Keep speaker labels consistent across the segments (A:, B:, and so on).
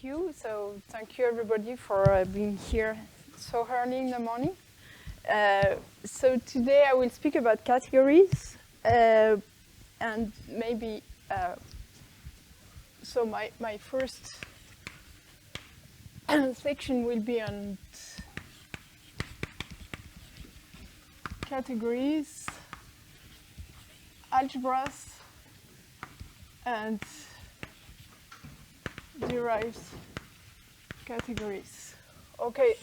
A: you. So thank you everybody for being here so early in the morning. So today I will speak about categories and maybe so my first section will be on categories, algebras, and derived categories. Okay,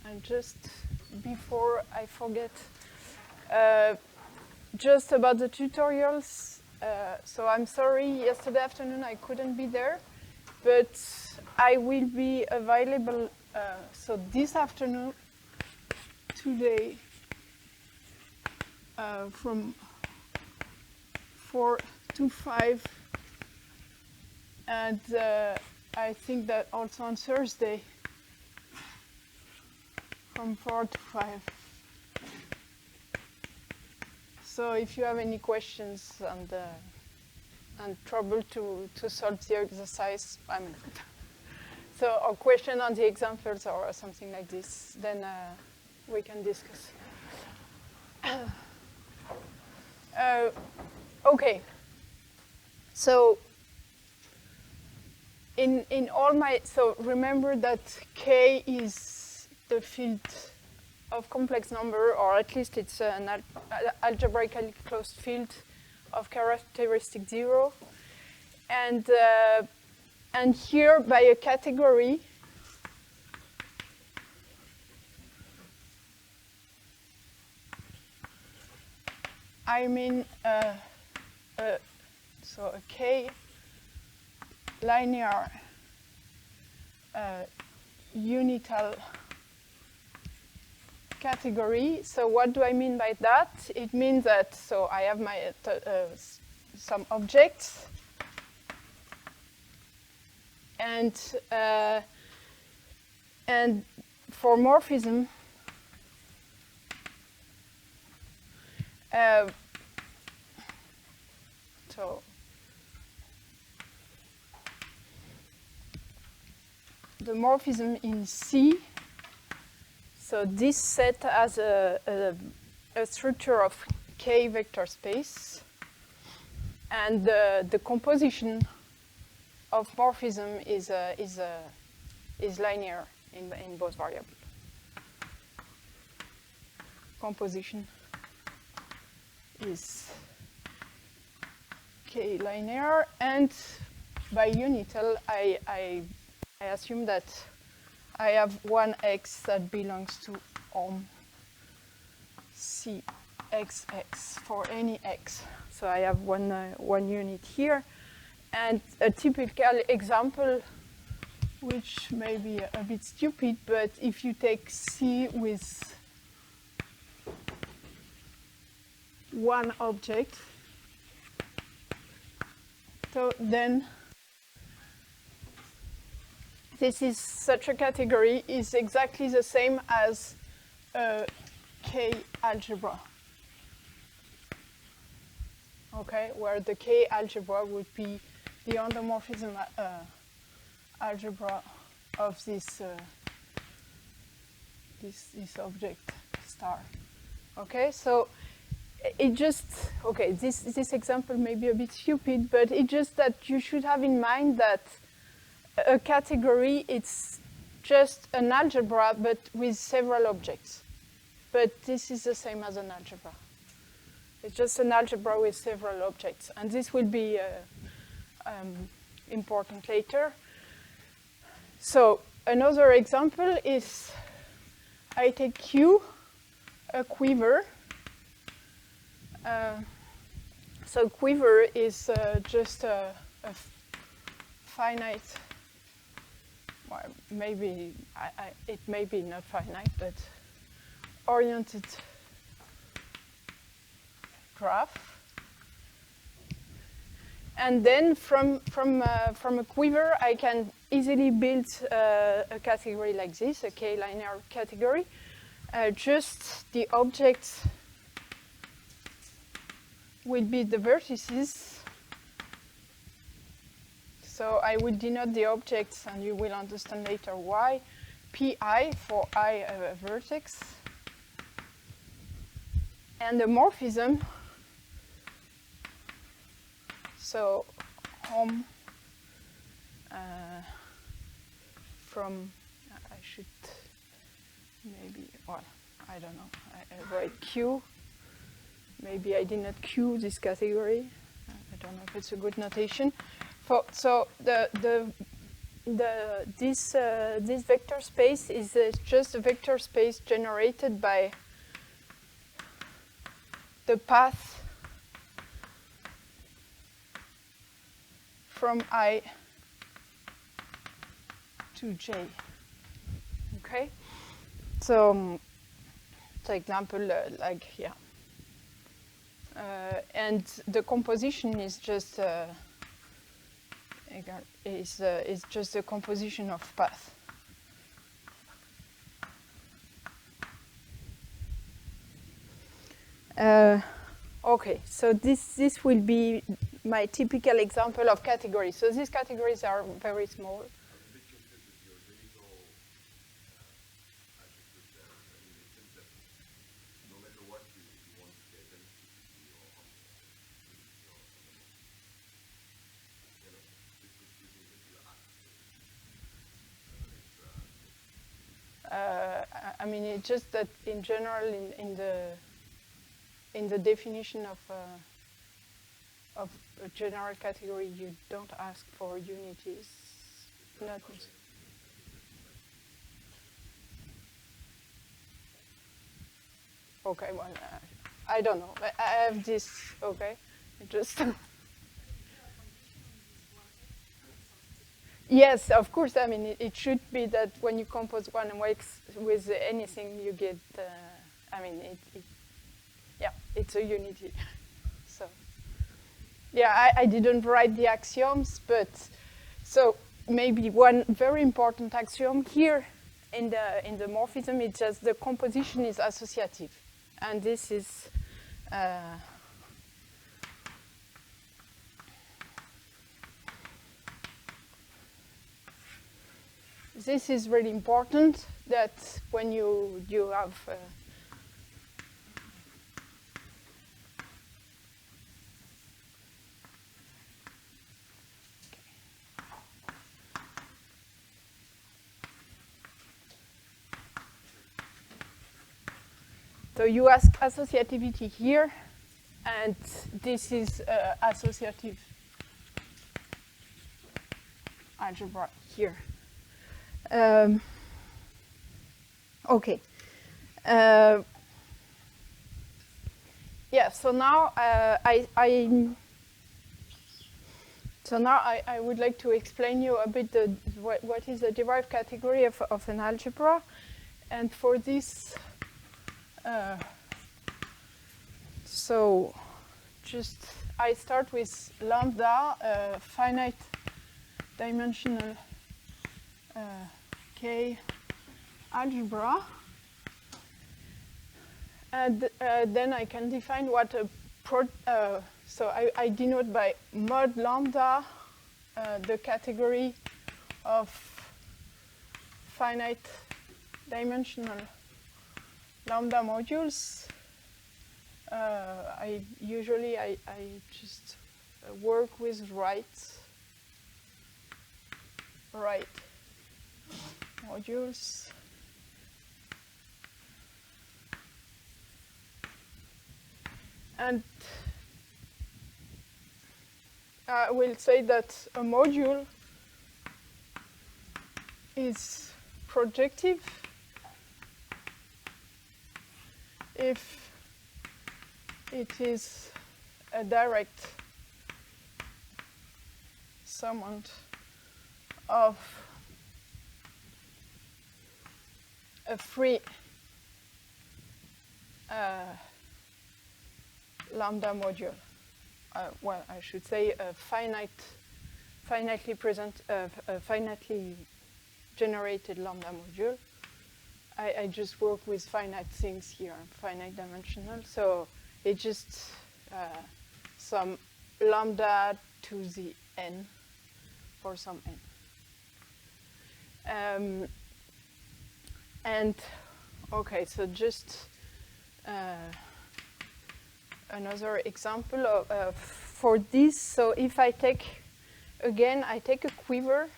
A: and just before I forget, just about the tutorials. So I'm sorry, yesterday afternoon I couldn't be there, but I will be available. So this afternoon, today, from 4 to 5. And I think that also on Thursday, from 4 to 5. So if you have any questions and trouble to solve the exercise, or question on the examples or something like this, then we can discuss. Okay. So in all my, so remember that K is the field of complex number, or at least it's an algebraically closed field of characteristic 0. And here by a category, I mean so a K linear unital category. So what do I mean by that? It means that, so I have my some objects, and for morphism, so the morphism in C, so this set has a structure of K vector space, and the composition of morphism is linear in both variables. Composition is K linear, and by unital I assume that I have one X that belongs to CXX for any X. So I have one unit here, and a typical example, which may be a bit stupid, but if you take C with one object, so then this is such a category is exactly the same as a K algebra. Okay, where the K algebra would be the endomorphism algebra of this this object star. Okay, so it just, okay, this example may be a bit stupid, but it's just that you should have in mind that a category, it's just an algebra, but with several objects. But this is the same as an algebra. It's just an algebra with several objects. And this will be important later. So another example is I take Q, a quiver. So quiver is just a finite, well, maybe it may be not finite, but oriented graph. And then from a quiver, I can easily build a category like this, a K-linear category. Just the objects will be the vertices. So I will denote the objects, and you will understand later why. Pi for I vertex. And the morphism, so home from, I should maybe, well, I don't know, I write Q. Maybe I did not Q this category. I don't know if it's a good notation. So this vector space is just a vector space generated by the path from I to J. Okay? So, for example, like here. And the composition is just is just the composition of path. Okay, so this will be my typical example of categories. So these categories are very small. I mean, it's just that in general, in the definition of a general category, you don't ask for unities. Not okay. Well, I don't know. I have this. Okay, just. Yes, of course. I mean, it should be that when you compose one x with anything, you get. I mean, yeah, it's a unity. So, yeah, I didn't write the axioms, but so maybe one very important axiom here in the morphism is just the composition is associative, and this is. This is really important, that when you have so you ask associativity here, and this is associative algebra here. Okay. Yeah. So now I would like to explain you a bit what is the derived category of an algebra, and for this, so just I start with lambda, finite dimensional. K algebra, and then I can define what a so I denote by mod lambda the category of finite dimensional lambda modules. I usually just work with right modules. And I will say that a module is projective if it is a direct summand of a free lambda module. Well, I should say a finitely generated lambda module. I just work with finite things here, finite dimensional. So it's just some lambda to the n for some n. And okay, so just another example of for this. So if I take, again, I take a quiver,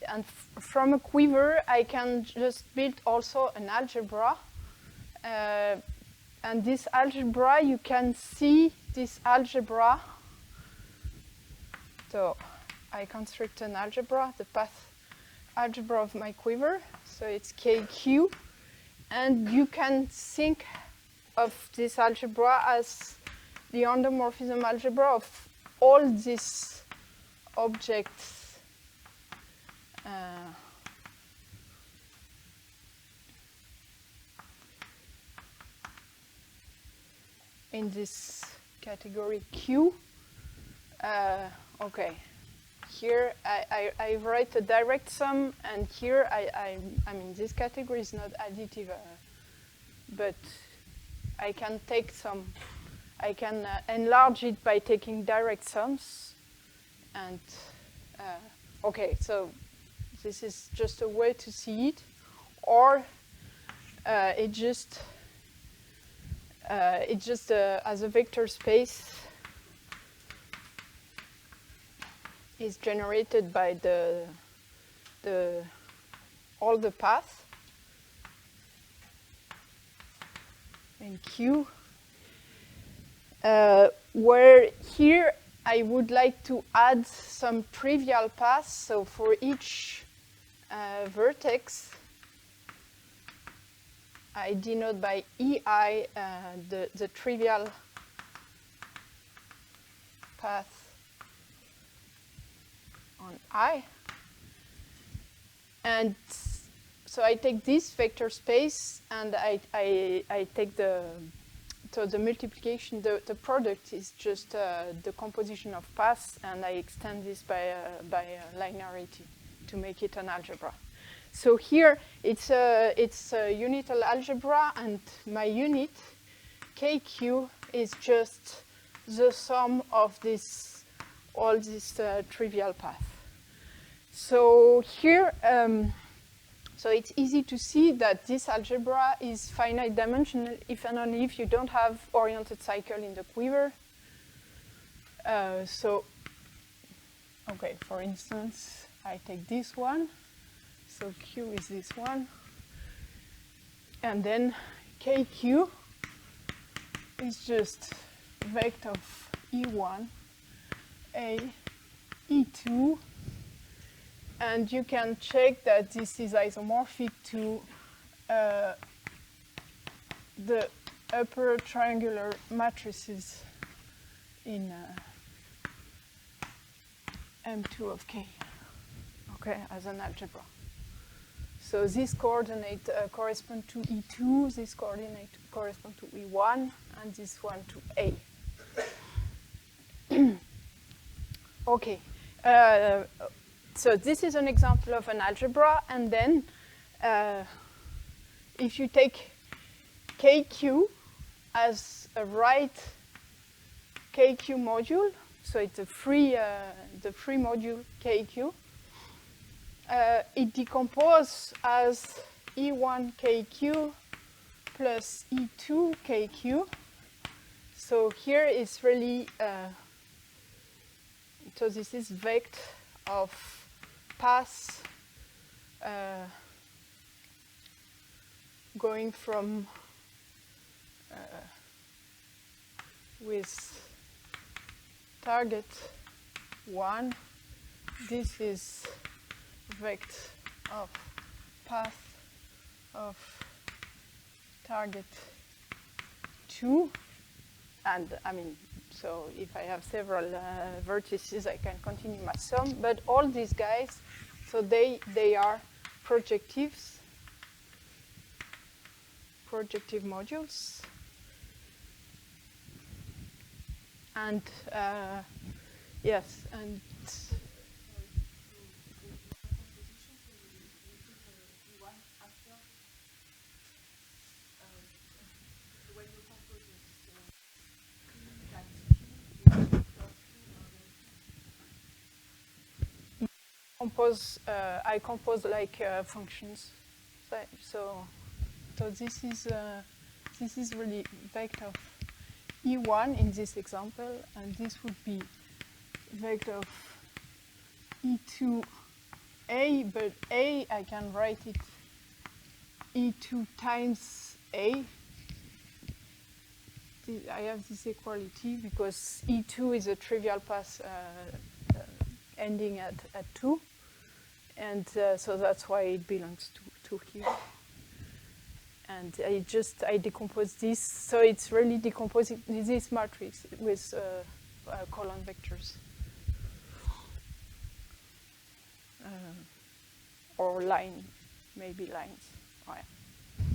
A: and from a quiver I can just build also an algebra. And this algebra, you can see this algebra. So I construct an algebra, the path algebra of my quiver. So it's KQ. And you can think of this algebra as the endomorphism algebra of all these objects in this category Q. Okay, here I write a direct sum, and here I mean this category is not additive, but I can take some, I can enlarge it by taking direct sums, and okay, so this is just a way to see it, or it just as a vector space is generated by all the paths in Q, where here I would like to add some trivial paths. So for each vertex, I denote by EI the trivial path on I. And so I take this vector space, and I take the multiplication, the product is just the composition of paths, and I extend this by linearity to make it an algebra. So here it's a unital algebra, and my unit KQ is just the sum of all these trivial paths. So here, so it's easy to see that this algebra is finite dimensional if and only if you don't have oriented cycle in the quiver. So, okay, for instance, I take this one. So Q is this one. And then KQ is just vector of E1, A, E2. And you can check that this is isomorphic to the upper triangular matrices in M2 of K, okay, as an algebra. So this coordinate correspond to E2, this coordinate correspond to E1, and this one to A. Okay. So this is an example of an algebra, and then if you take KQ as a right KQ module, so it's a free module KQ, it decomposes as E1 KQ plus E2 KQ. So here it's really, so this is vector of paths going from with target 1. This is vector of path of target 2. And I mean, so if I have several vertices, I can continue my sum. But all these guys, so they are projectives, projective modules. And yes, and compose like functions. So this is really vector of E1 in this example, and this would be vector of E2A, but A I can write it E2 times A. I have this equality because E2 is a trivial path ending at 2, and so that's why it belongs to here. And I decompose this, so it's really decomposing this matrix with column vectors. Or line, maybe lines. Oh, yeah.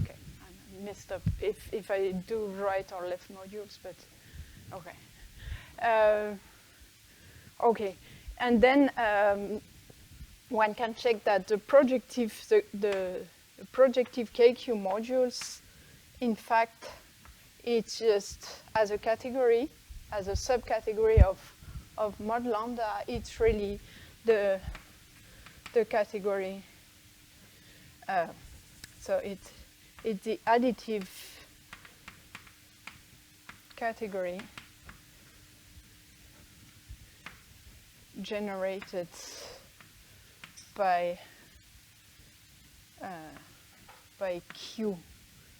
A: Okay, I messed up if I do right or left modules, but okay. Okay, and then one can check that the projective KQ modules, in fact, it's just as a category, as a subcategory of mod lambda, it's really the category. So it's the additive category generated by Q.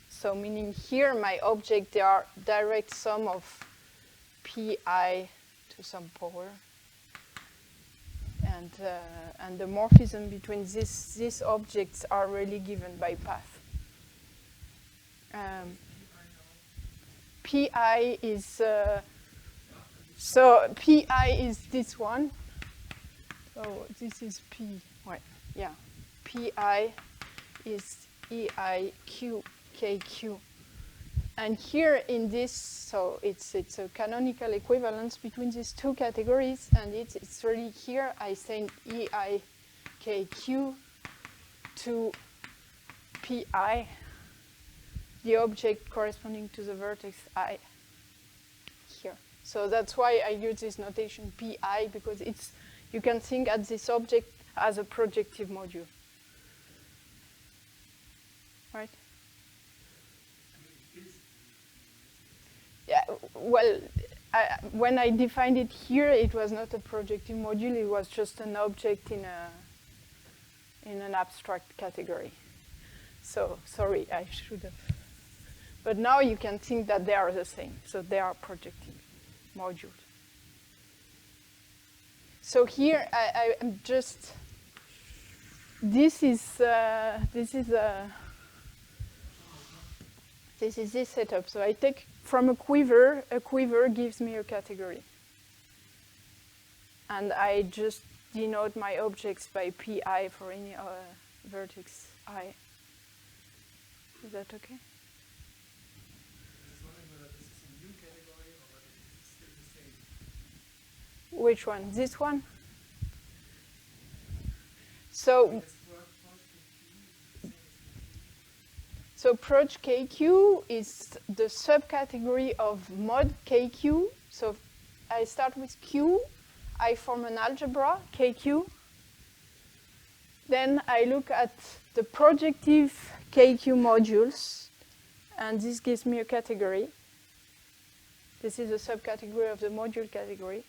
A: So meaning here my object, they are direct sum of pi to some power. And the morphism between these objects are really given by path. Pi is so pi is this one. So this is P. Right? Yeah. Pi is EIQ And here in this, so it's a canonical equivalence between these two categories, and it's really here I send EIKQ to PI, the object corresponding to the vertex I here. So that's why I use this notation PI, because you can think at this object as a projective module. Right? Yeah, well, when I defined it here, it was not a projective module, it was just an object in an abstract category. So, sorry, I should have. But now you can think that they are the same, so they are projective modules. So here I am just, this is this setup. So I take from a quiver gives me a category. And I just denote my objects by pi for any vertex I. Is that okay? Which one? This one? So proj KQ is the subcategory of mod KQ. So I start with Q, I form an algebra, KQ. Then I look at the projective KQ modules, and this gives me a category. This is a subcategory of the module category.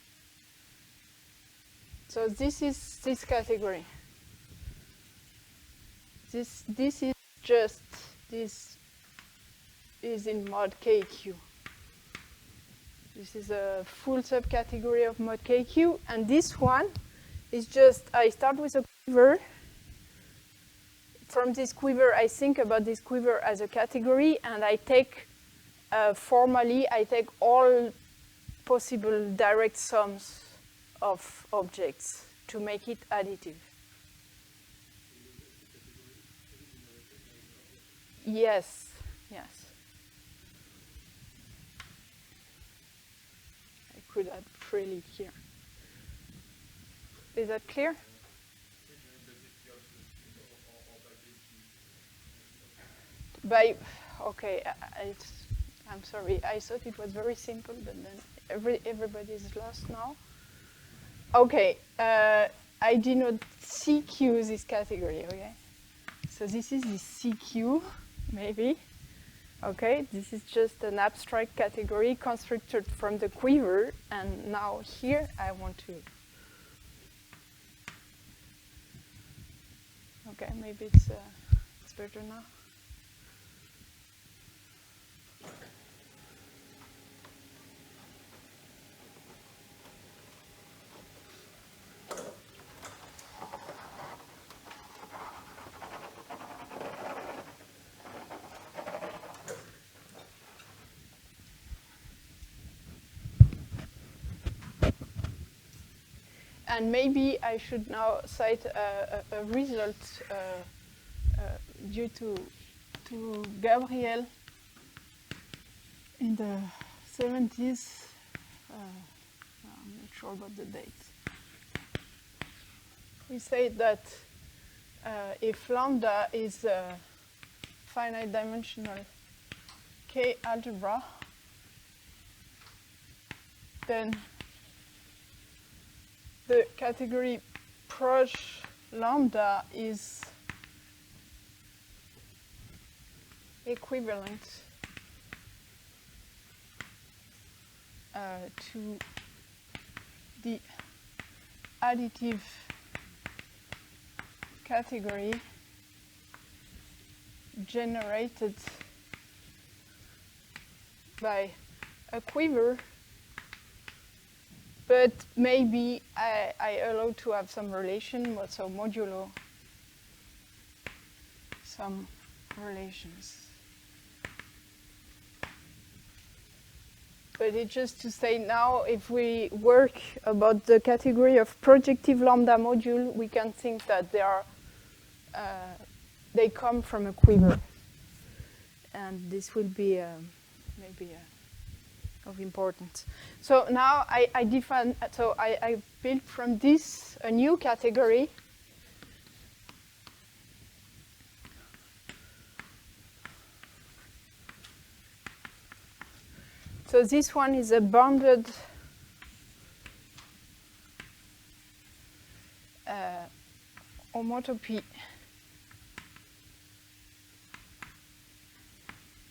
A: So this is this category. This is just, this is in mod KQ. This is a full subcategory of mod KQ, and this one is just, I start with a quiver. From this quiver, I think about this quiver as a category, and I take, formally, I take all possible direct sums of objects to make it additive. Yes, yes. I could add freely here. Is that clear? Okay, I'm sorry. I thought it was very simple, but then everybody is lost now. Okay, I denote CQ this category, okay? So this is the CQ, maybe. Okay, this is just an abstract category constructed from the quiver, and now here I want to. Okay, maybe it's better now. And maybe I should now cite a result due to Gabriel in the 70s. I'm not sure about the date. We say that if lambda is a finite dimensional K algebra, then the category proj lambda is equivalent to the additive category generated by a quiver, but maybe I allow to have some relation, so modulo some relations. But it's just to say now, if we work about the category of projective lambda module, we can think that they come from a quiver. And this will be maybe of importance. So now I define, so I built from this a new category. So this one is a bounded homotopy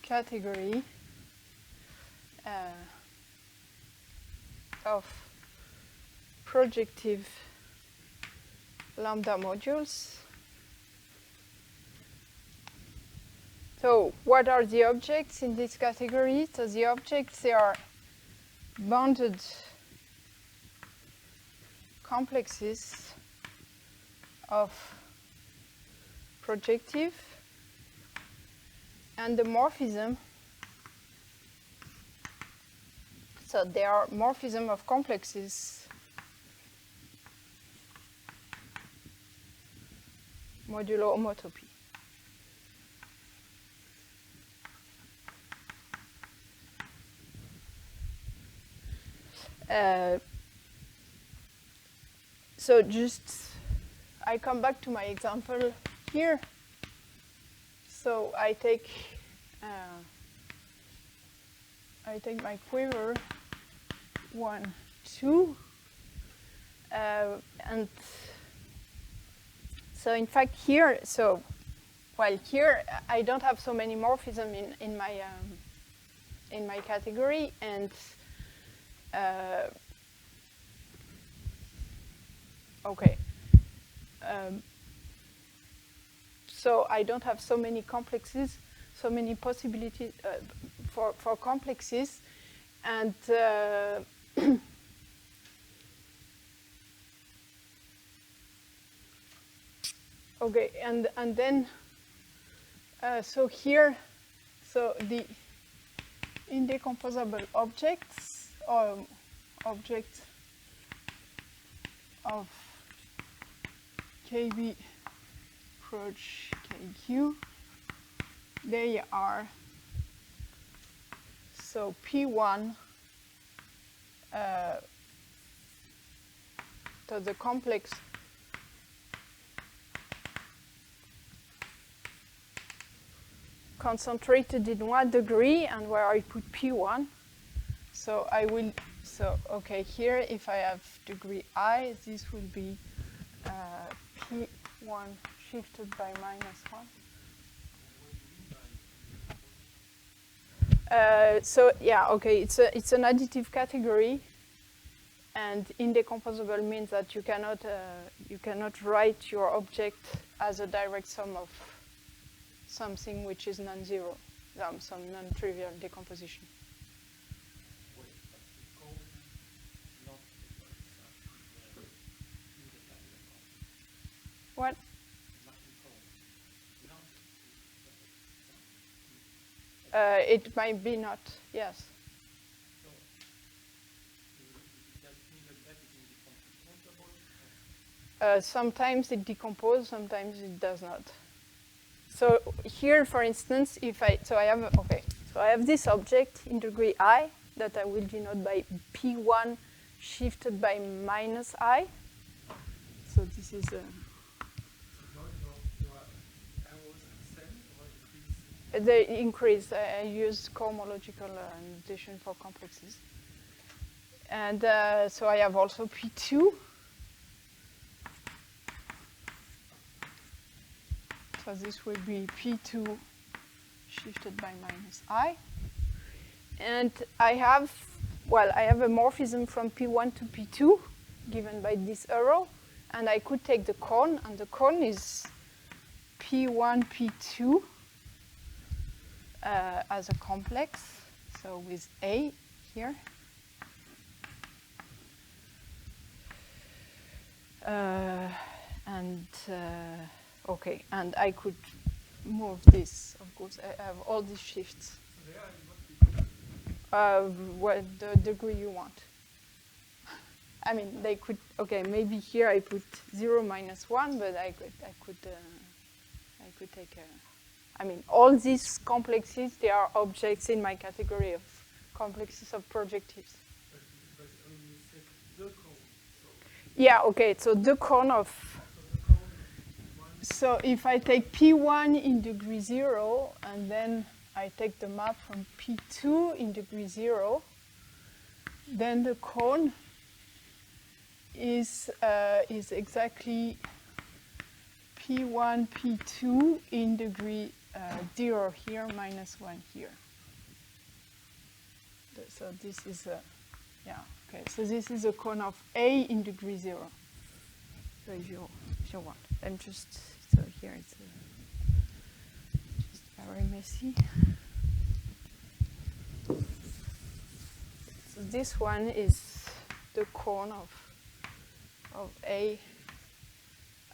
A: category of projective lambda modules. So what are the objects in this category? So the objects, they are bounded complexes of projective, and the morphism. So they are morphism of complexes modulo homotopy. So just, I come back to my example here. So I take my quiver 1, 2, and so in fact here, so while here I don't have so many morphism in my category, and okay. So I don't have so many complexes, so many possibilities for complexes, and okay, and then so here, so the indecomposable objects or objects of KB approach KQ, they are, so P1, so the complex concentrated in 1 degree, and where I put P1, so I will, so okay, here if I have degree I, this will be P1 shifted by minus 1. So yeah, okay, it's an additive category, and indecomposable means that you cannot write your object as a direct sum of something which is non-zero, some non-trivial decomposition. What? It might be not, yes. Sometimes it decomposes, sometimes it does not. So here, for instance, I have this object in degree I that I will denote by P1 shifted by minus I. So this is they increase. I use cohomological notation for complexes. And so I have also P2. So this will be P2 shifted by minus I. And I have a morphism from P1 to P2 given by this arrow. And I could take the cone, and the cone is P1, P2 as a complex, so with A here. Okay, and I could move this, of course. I have all these shifts. What the degree you want. I mean, they could. Okay, maybe here I put 0 minus 1, but I could take a. I mean, all these complexes, they are objects in my category of complexes of projectives.
B: But you said the cone. So
A: yeah. Okay. So the cone of. So if I take P1 in degree 0, and then I take the map from P2 in degree 0, then the cone is exactly P1, P2 in degree 0 here, minus 1 here. So this is okay. So this is a cone of A in degree 0. So if you want, I'm just, so here it's just very messy. So this one is the cone of A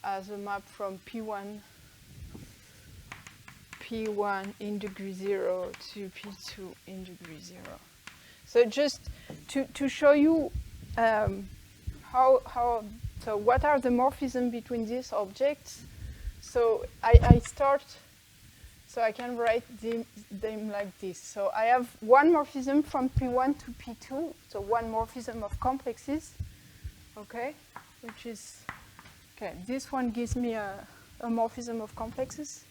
A: as a map from P1 in degree 0 to P2 in degree 0. So just to show you so what are the morphisms between these objects? So I start, so I can write them like this. So I have one morphism from P1 to P2, so one morphism of complexes, okay, which is, okay, this one gives me a morphism of complexes.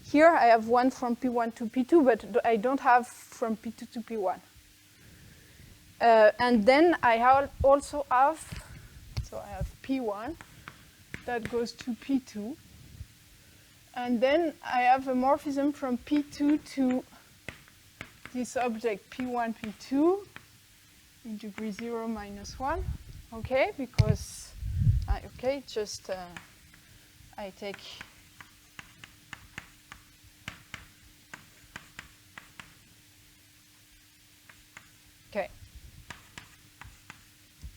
A: Here I have one from P1 to P2, but I don't have from P2 to P1. And then I also have, so I have P1 that goes to P2. And then I have a morphism from P2 to this object P1, P2 in degree 0 minus 1. Okay, because, I take, okay.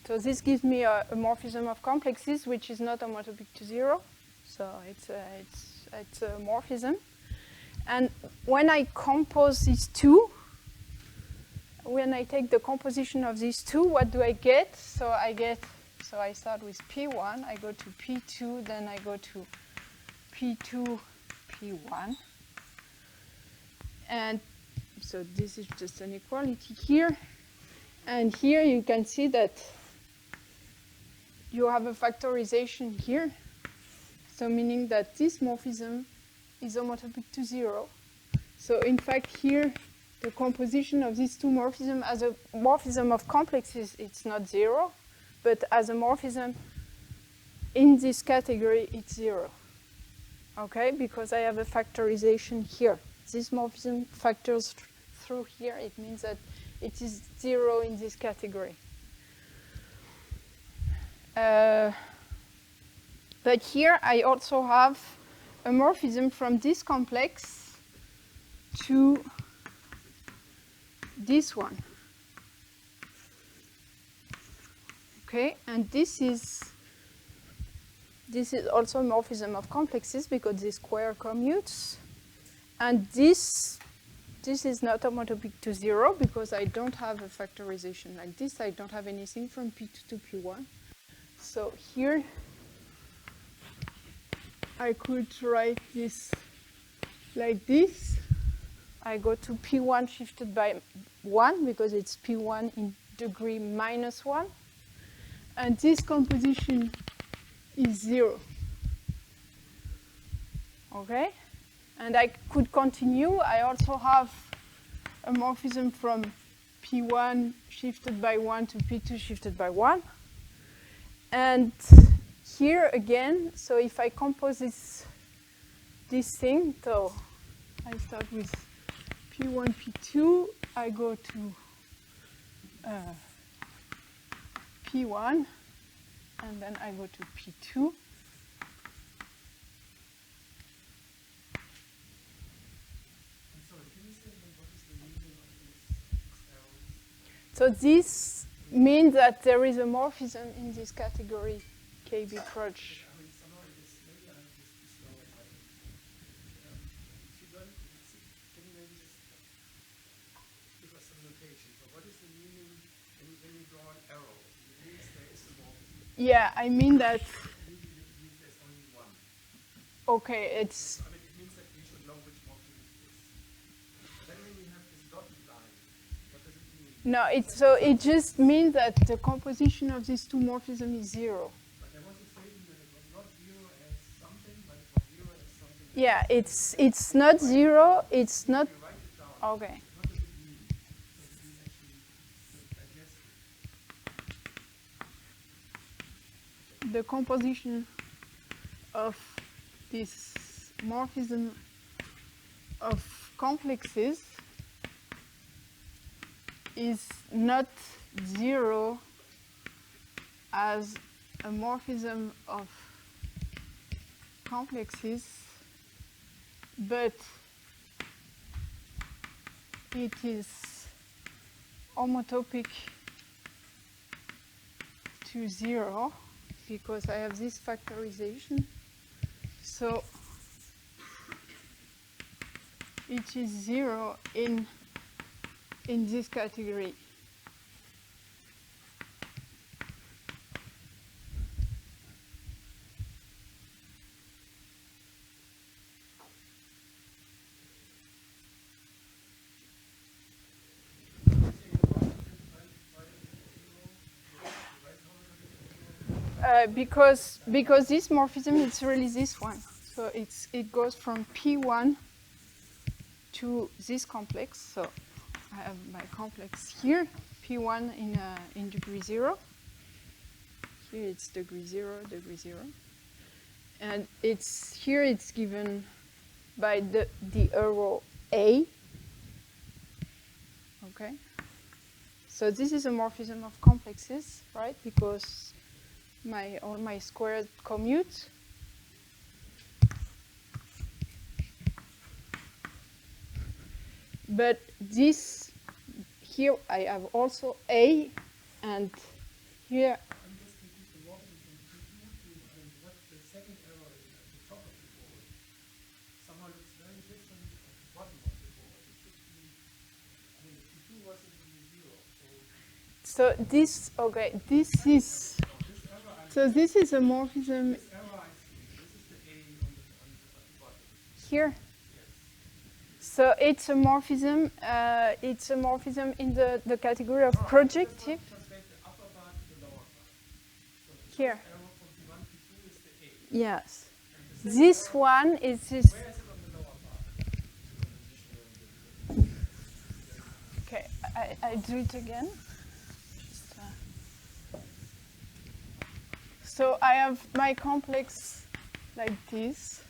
A: So this gives me a morphism of complexes, which is not homotopic to 0. So it's a morphism. And when I compose these two, when I take the composition of these two, what do I get? So I start with P1, I go to P2, then I go to P2, P1. And so this is just an equality here. And here you can see that you have a factorization here. So meaning that this morphism is homotopic to 0. So in fact here, the composition of these two morphisms as a morphism of complexes, it's not 0, but as a morphism in this category, it's 0. Okay, because I have a factorization here. This morphism factors through here. It means that it is 0 in this category. But here I also have a morphism from this complex to this one. Okay, and this is also a morphism of complexes because the square commutes. And this is not homotopic to 0 because I don't have a factorization like this. I don't have anything from P2 to P1. So here I could write this like this. I go to P1 shifted by 1 because it's P1 in degree minus 1. And this composition is 0. Okay? And I could continue. I also have a morphism from P1 shifted by 1 to P2 shifted by 1. And here again, so if I compose this thing, so I start with P1, P2, I go to P1, and then I go to P2. So this means that there is a morphism in this category KB Proj. Yeah, I mean that. Okay, it's.
B: I mean, it means that we should know which morphism it is. Then when we have this dotted line, what does it mean?
A: No, it just means that the composition of these two morphisms is 0.
B: But I want to say that it was not 0 as something, but it was 0 as something.
A: Yeah, it's not 0. It's not.
B: Write it down.
A: Okay.
B: What does it mean? So it means actually digest it.
A: The composition of this morphism of complexes is not 0 as a morphism of complexes, but it is homotopic to 0 because I have this factorization. So it is 0 in this category. Because this morphism is really this one. So it goes from P1 to this complex. So I have my complex here, P1 in degree 0. Here it's degree 0, degree 0. And here it's given by the arrow A. Okay. So this is a morphism of complexes, right? Because all my squared commute. But this, here I have also A, and here.
B: I'm just confused. The morphism from P2 to what the second arrow is at the top of the board somehow looks very different at the bottom of the board. It should be, I mean, the P2 was in degree 0.
A: So this, okay, this is. So this is a morphism.
B: This arrow I see, this is the A on the bottom.
A: Here.
B: Yes.
A: So it's a morphism. It's a morphism in the category of projective.
B: Translate the upper bar to the lower bar. So the
A: Here.
B: arrow from P1, P2 is the A.
A: Yes.
B: And the
A: This
B: second
A: one is this.
B: where is it on the lower bar?
A: Okay, I do it again. So I have my complex like this.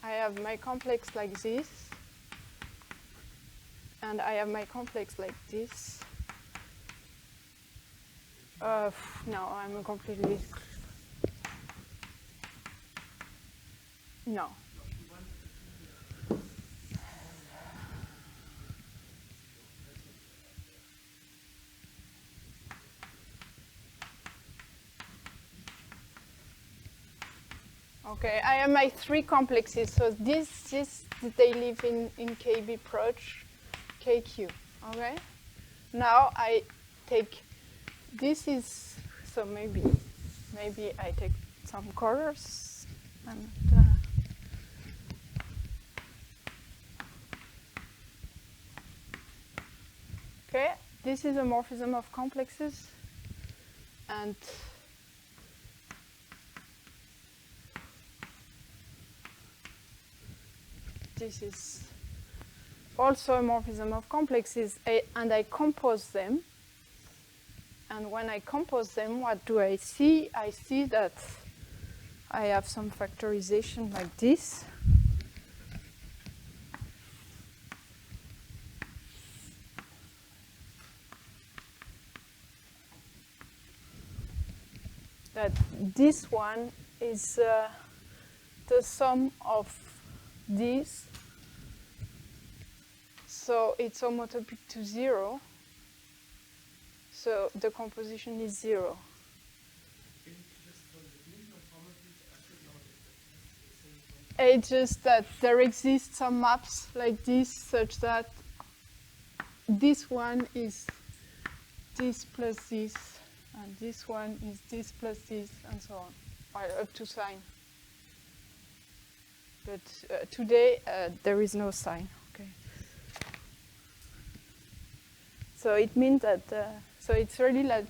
A: I have my complex like this. And I have my complex like this. No, I'm completely... No. Okay, I have my three complexes. So this they live in KB approach, KQ. Okay. Now I take this is so maybe I take some colors and. Okay, this is a morphism of complexes, and this is also a morphism of complexes, and I compose them. And when I compose them, what do I see? I see that I have some factorization like this. That this one is the sum of these. So it's homotopic to 0. So the composition is 0. It's just that there exist some maps like this, such that this one is this plus this, and this one is this plus this, and so on, or up to sign. But today there is no sign. Okay. So it means that so it's really like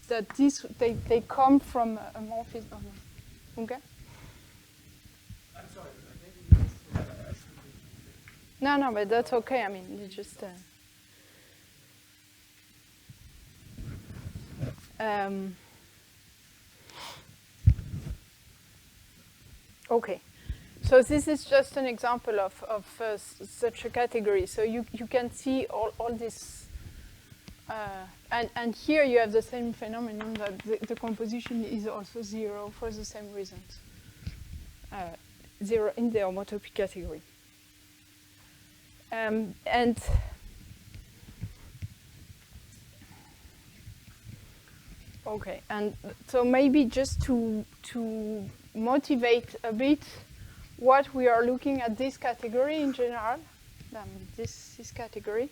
A: that this they come from a morphism. Okay.
B: I'm sorry, but maybe
A: No, but that's okay. I mean, you just. Okay, so this is just an example of such a category. So you can see all this, and here you have the same phenomenon that the composition is also 0 for the same reasons. 0 in the homotopic category. And okay, and so maybe just to motivate a bit what we are looking at this category in general, this category.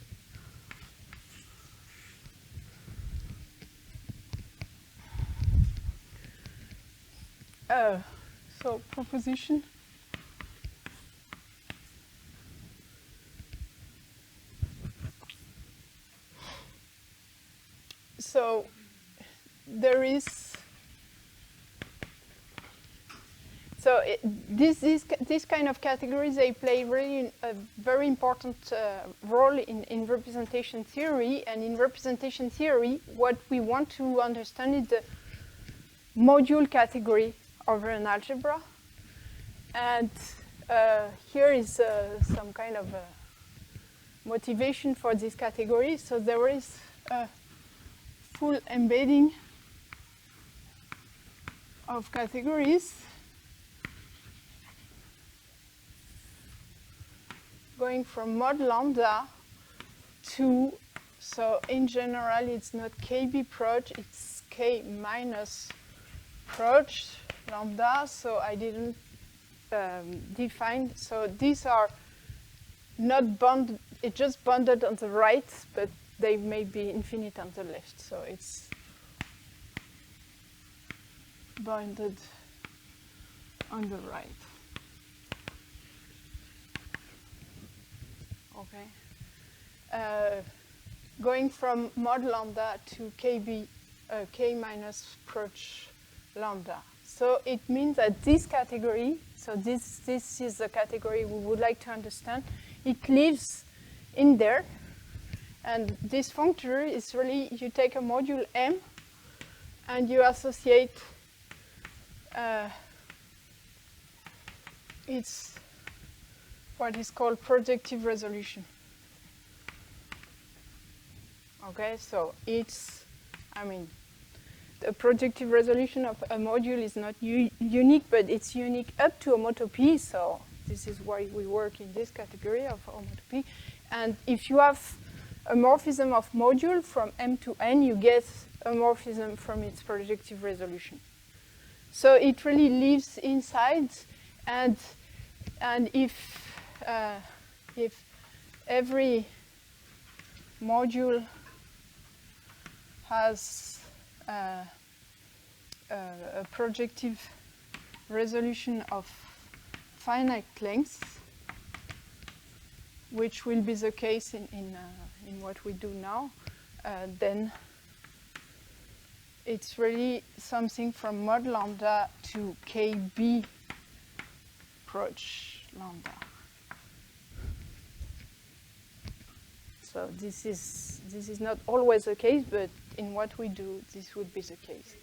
A: So proposition. So there is this kind of categories, they play really a very important role in representation theory. And in representation theory, what we want to understand is the module category over an algebra. And here is some kind of motivation for this category. So there is a full embedding of categories going from mod lambda to, so in general it's not KB proj, it's K minus proj lambda, so I didn't define, so these are not bonded, it's just bonded on the right, but they may be infinite on the left, so it's bonded on the right. Okay. Going from mod lambda to KB, K minus proj lambda. So it means that this category, so this is the category we would like to understand, it lives in there. And this functor is really, you take a module M and you associate it's what is called projective resolution. Okay, so it's, I mean, the projective resolution of a module is not unique, but it's unique up to homotopy. So this is why we work in this category of homotopy. And if you have a morphism of module from M to N, you get a morphism from its projective resolution. So it really lives inside, and if every module has a projective resolution of finite length, which will be the case in what we do now, then it's really something from mod lambda to KB approach lambda. So this is not always the case, but in what we do, this would be the case.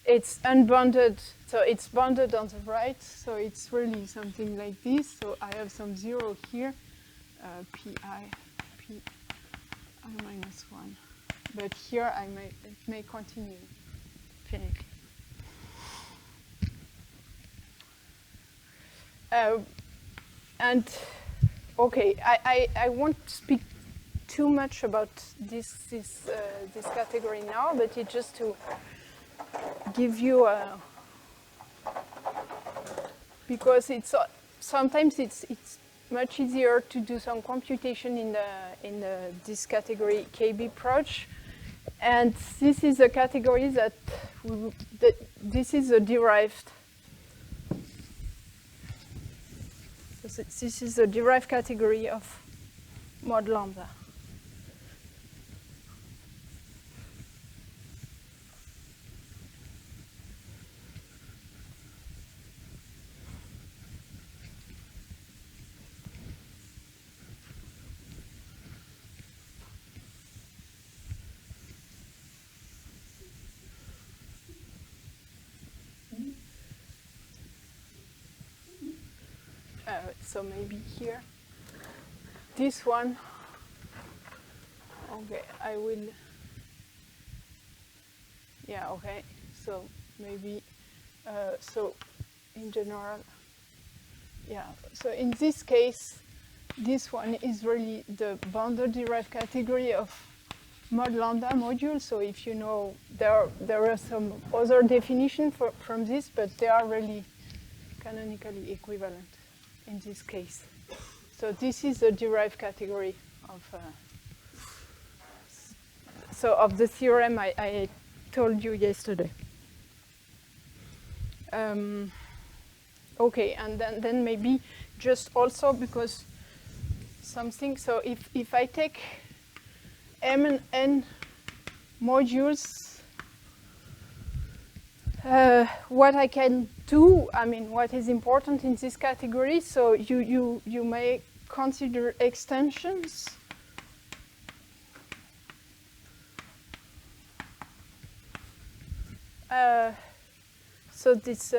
A: It's unbounded, so it's bounded on the right, so it's really something like this. So I have some zero here, pi minus 1. But here it may continue infinitely. And okay, I won't speak too much about this category now, but it's just to give you because it's sometimes it's much easier to do some computation in this category KB approach, and this is a category that this is a derived. This is a derived category of mod lambda. So maybe here, this one, okay, I will, yeah, okay, so maybe, so in general, yeah, so in this case, this one is really the bounded derived category of mod lambda module. So if you know, there are some other definitions from this, but they are really canonically equivalent in this case. So this is the derived category of of the theorem I told you yesterday. Okay, and then maybe just also because something, so if I take M and N modules, what I can do, I mean, what is important in this category, so you may consider extensions. So this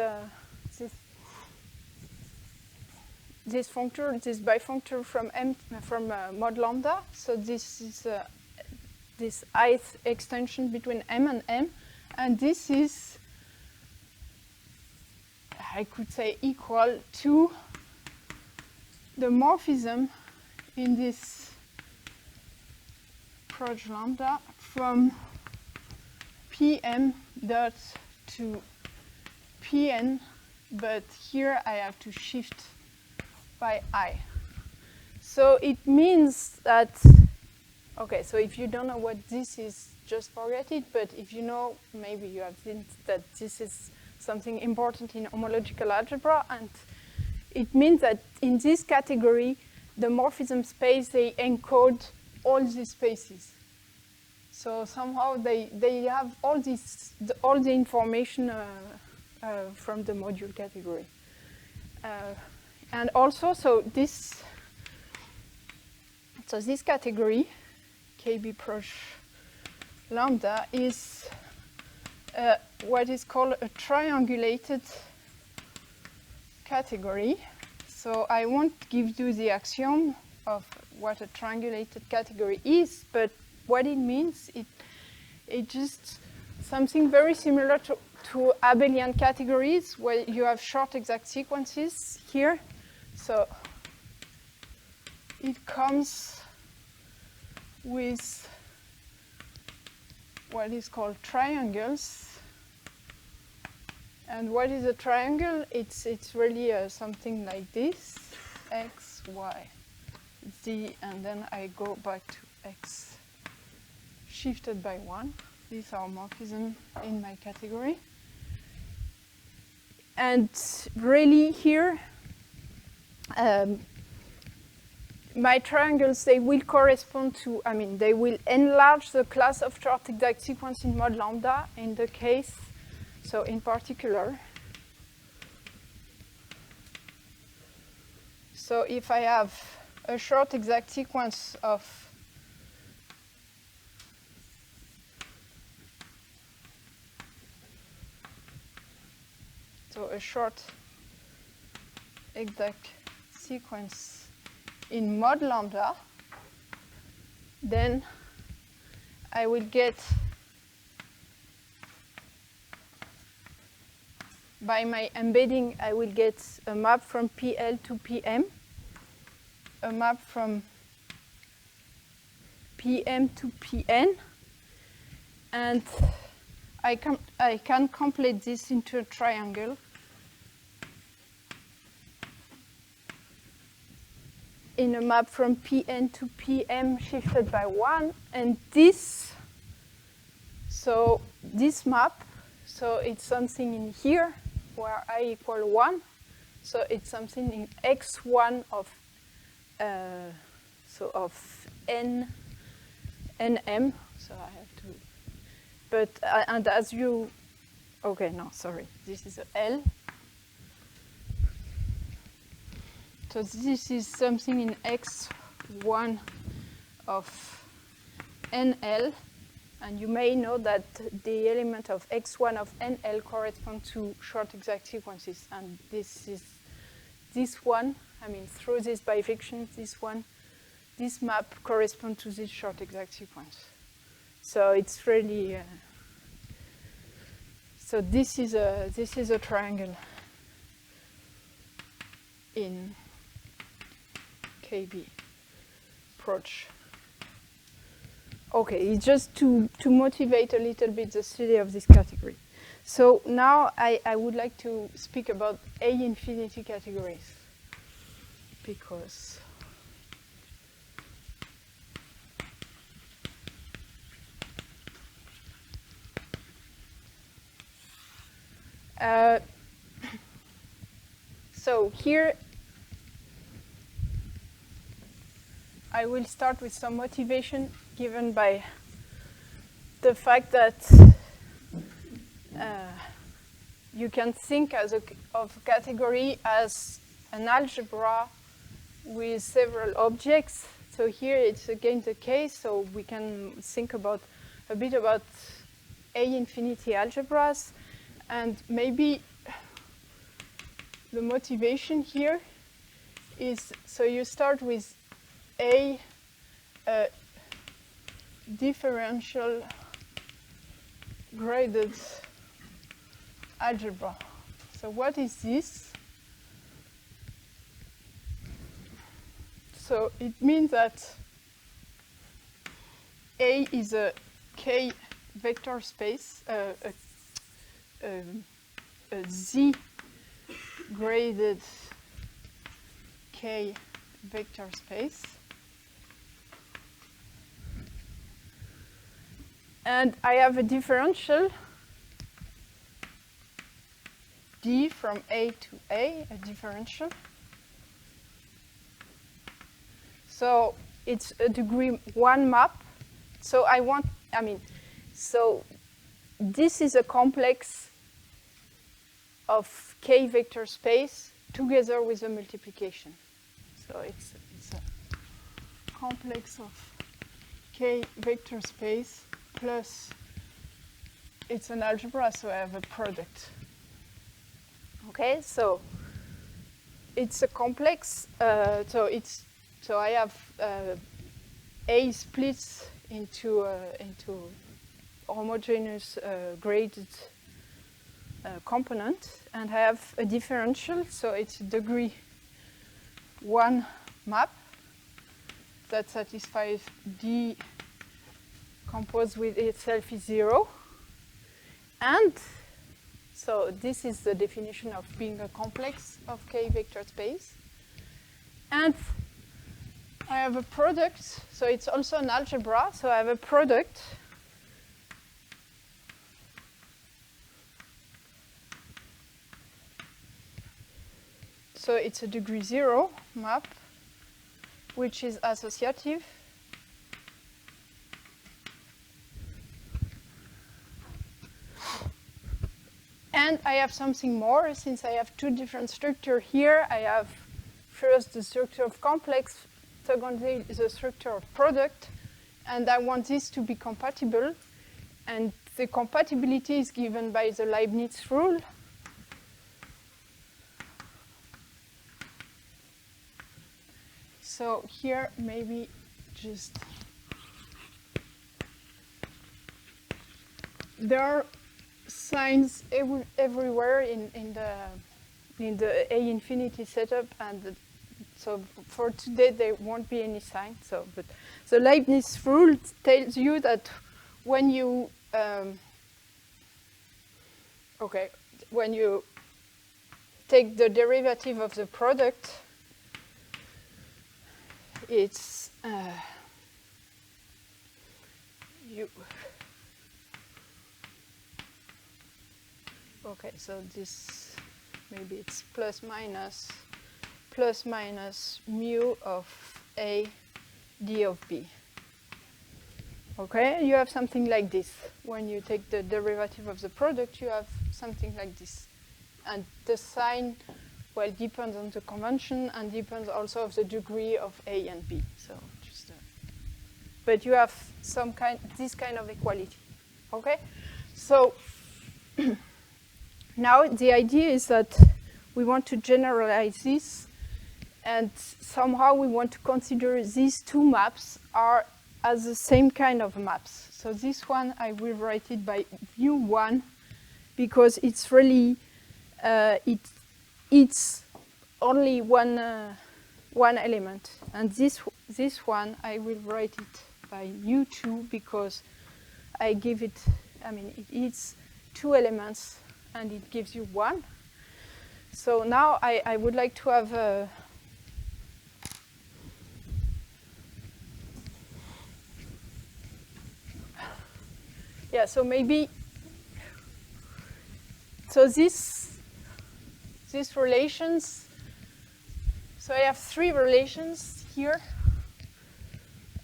A: functor, this bifunctor from mod lambda. So this is this ith extension between M and M, and this is, I could say, equal to the morphism in this proj lambda from Pm dot to Pn, but here I have to shift by I. So it means that, okay, so if you don't know what this is, just forget it, but if you know, maybe you have seen that this is something important in homological algebra, and it means that in this category, the morphism space, they encode all these spaces. So somehow they have all the information from the module category. And also, so this category, KB proj lambda, is what is called a triangulated category. So I won't give you the axiom of what a triangulated category is, but what it means, it just something very similar to abelian categories, where you have short exact sequences here. So it comes with what is called triangles. And what is a triangle? It's really something like this: x, y, z, and then I go back to x shifted by 1. These are morphisms in my category. And really here, my triangles, they will correspond to, they will enlarge the class of short exact sequence in mod lambda in the case. So in particular, so if I have a short exact sequence of a short exact sequence in mod lambda, then I will get, by my embedding, I will get a map from PL to PM, a map from PM to PN, and I can complete this into a triangle in a map from PN to PM shifted by 1, and this, so this map, so it's something in here where I equal 1, so it's something in x1 of of nm, so I have to, but and as you, okay, no, sorry, this is a L. So this is something in x1 of NL, and you may know that the element of x1 of NL correspond to short exact sequences, and this is this one, through this bifiction, this map corresponds to this short exact sequence. So it's really, so this is a triangle in KB approach. Okay, it's just to motivate a little bit the study of this category. So now I would like to speak about A infinity categories, because so here I will start with some motivation given by the fact that you can think of a category as an algebra with several objects. So here it's again the case, so we can think about a bit about A infinity algebras, and maybe the motivation here is, so you start with a differential graded algebra. So what is this? So it means that A is a K vector space, a Z graded K vector space. And I have a differential D from A to A differential. So it's a degree 1 map. So so this is a complex of K vector space together with a multiplication. So it's a complex of K vector space plus it's an algebra, so I have a product. Okay, so it's a complex. So I have A splits into homogeneous graded component, and I have a differential. So it's a degree 1 map that satisfies D composed with itself is 0. And so this is the definition of being a complex of K vector space. And I have a product, so it's also an algebra. So I have a product so it's a degree 0 map, which is associative. And I have something more, since I have two different structures here. I have first the structure of complex, secondly the structure of product, and I want this to be compatible. And the compatibility is given by the Leibniz rule. So here maybe just there are signs everywhere in the A infinity setup, and so for today there won't be any sign. So, but the Leibniz rule tells you that when you when you take the derivative of the product, it's okay, so this maybe it's plus minus mu of A d of B. Okay, you have something like this. When you take the derivative of the product, you have something like this. And the sign, well, depends on the convention and depends also of the degree of A and B. So just, but you have this kind of equality. Okay, so now the idea is that we want to generalize this, and somehow we want to consider these two maps are as the same kind of maps. So this one I will write it by mu1 because it's really it's only one element, and this one I will write it by mu2 because I give it. I mean, it's two elements and it gives you one. So now I would like to have a so maybe so these relations, so I have three relations here.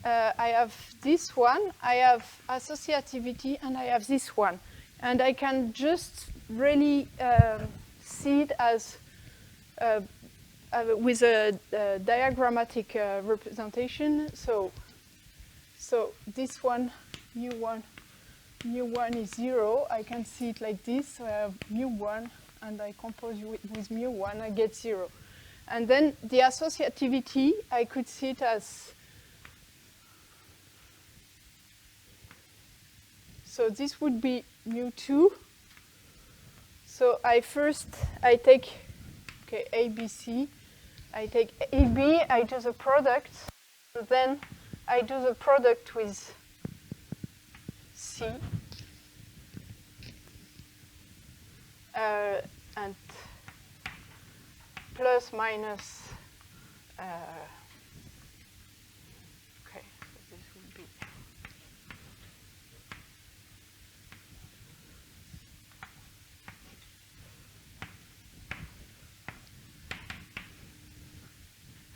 A: I have this one, I have associativity, and I have this one. And I can just really see it as with a diagrammatic representation. So this one, mu1 is 0. I can see it like this. So I have mu1, and I compose with mu1, I get 0. And then the associativity, I could see it as, so this would be mu2. So I take, okay, ABC. I take AB, I do the product, and then I do the product with C. And plus minus, okay, so this would be,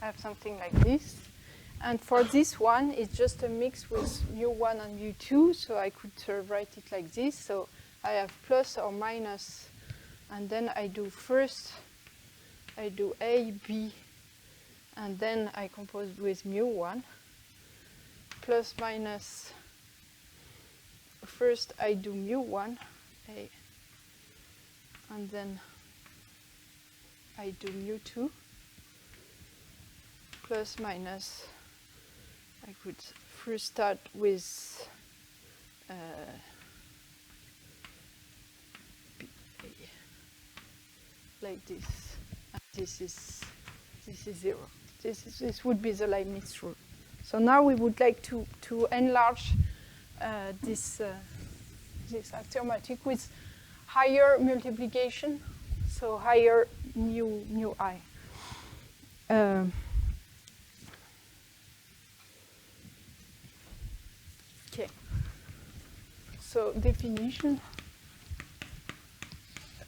A: I have something like this. And for this one, it's just a mix with mu1 and mu2, so I could write it like this. So I have plus or minus, and then I do A, B, and then I compose with mu1, plus minus, first I do mu1, A, and then I do mu2 plus minus. I could first start with like this, and this is 0. This would be the Leibniz rule. So now we would like to enlarge this axiomatic with higher multiplication, so higher mu I. Okay. So definition.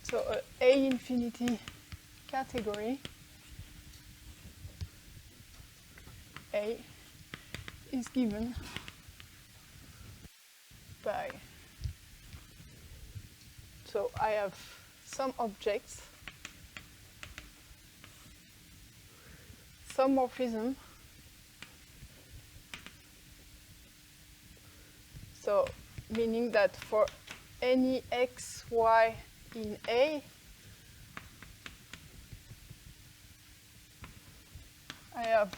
A: So A infinity category A is given by, so I have some objects, some morphism, so meaning that for any x, y in A, I have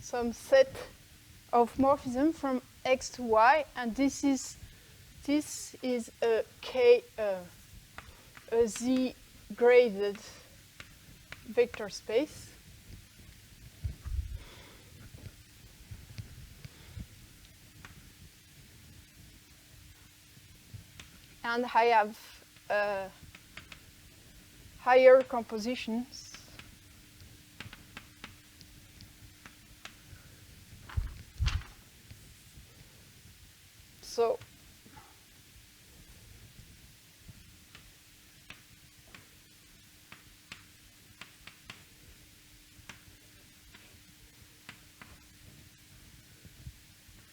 A: some set of morphism from x to y, and this is a k, a z graded vector space. And I have higher compositions. So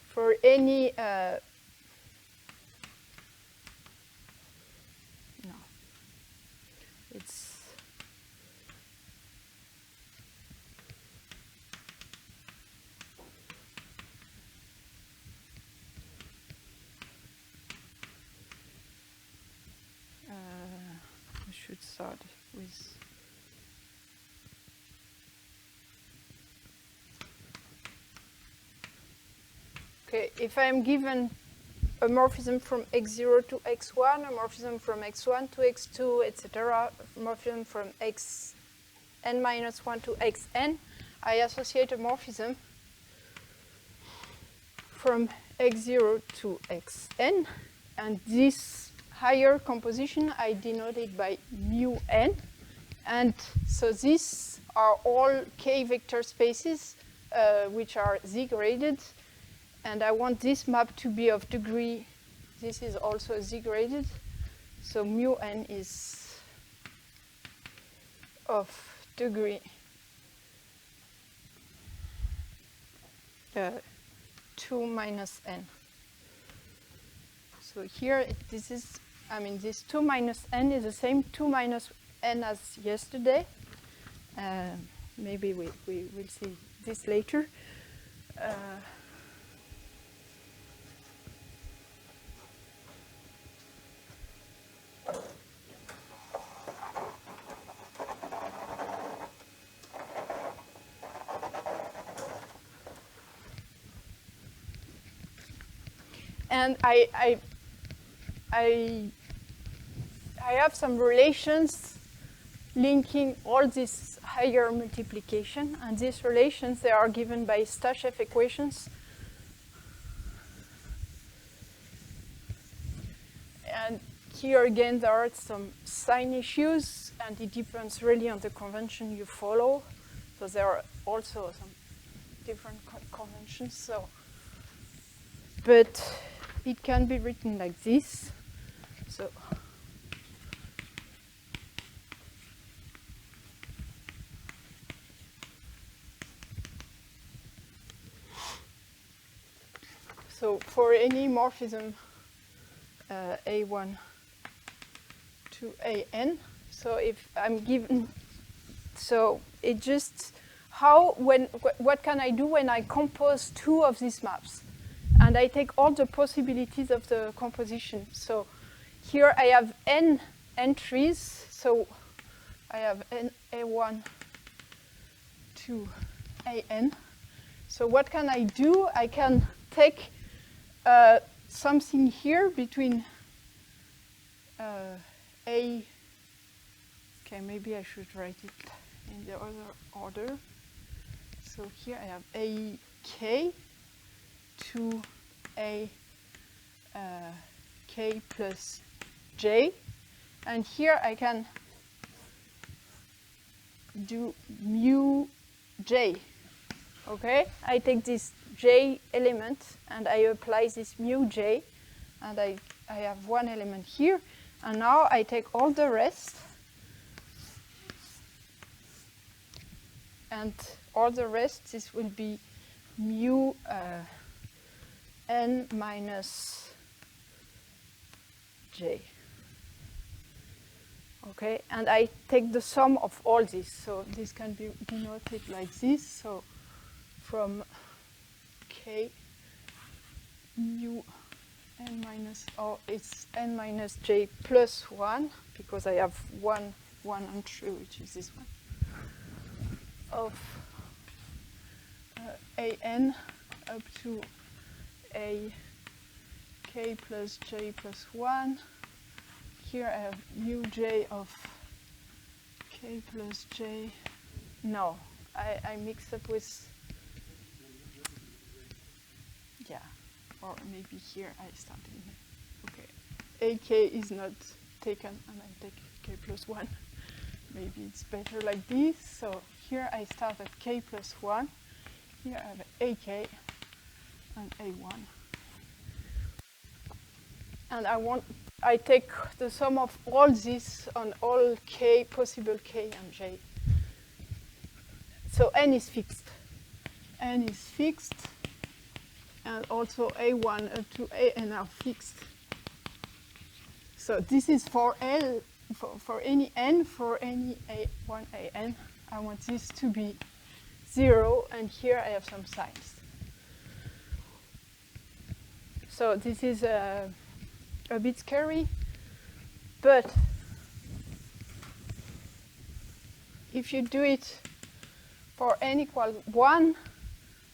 A: for any should start with okay, if I am given a morphism from x0 to x1, a morphism from x1 to x2, etc., a morphism from xn minus 1 to xn, I associate a morphism from x0 to xn, and this higher composition I denote it by mu n, and so these are all k vector spaces which are z graded, and I want this map to be of degree, this is also z graded, so mu n is of degree 2 minus n. So here this is, I mean, this 2 minus n is the same 2 minus n as yesterday. Maybe we will see this later. And I have some relations linking all this higher multiplication, and these relations, they are given by Stashev equations. And here again, there are some sign issues, and it depends really on the convention you follow. So there are also some different conventions. So, but it can be written like this. So for any morphism A1 to AN, so if I'm given, so it just, what can I do when I compose two of these maps? And I take all the possibilities of the composition. So here I have n entries, so I have n a1 to an. So what can I do? I can take something here between a. Okay, maybe I should write it in the other order. So here I have a k to a k plus j, and here I can do mu j. Okay, I take this j element and I apply this mu j, and I have one element here, and now I take all the rest, and all the rest, this will be mu n minus j. Okay, and I take the sum of all this, so this can be denoted like this. So from k mu n minus, oh, it's n minus j plus 1, because I have one entry, which is this one, of an up to a k plus j plus 1. Here I have mu j of k plus j. No, I mix up with, yeah, or maybe here I start in here. Okay, ak is not taken, and I take k plus 1. Maybe it's better like this. So here I start at k plus 1. Here I have ak and a1. And I take the sum of all this on all k, possible k and j. So n is fixed. N is fixed, and also a1 up to an are fixed. So this is for L, for any n, for any a1 an. I want this to be 0, and here I have some signs. So this is a bit scary, but if you do it for n equals 1,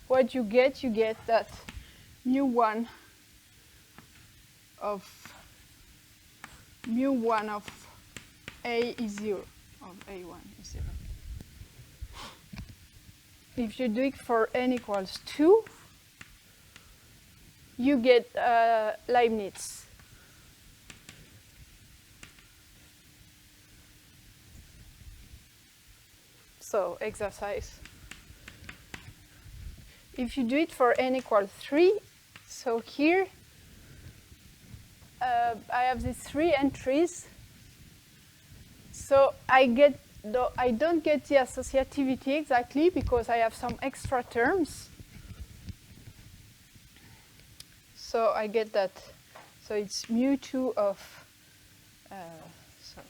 A: what you get that mu1 of a is 0, of a1 is 0. If you do it for n equals 2, you get Leibniz. So exercise. If you do it for n equals 3, so here I have these 3 entries. So I don't get the associativity exactly because I have some extra terms. So I get that. So it's mu2 of so.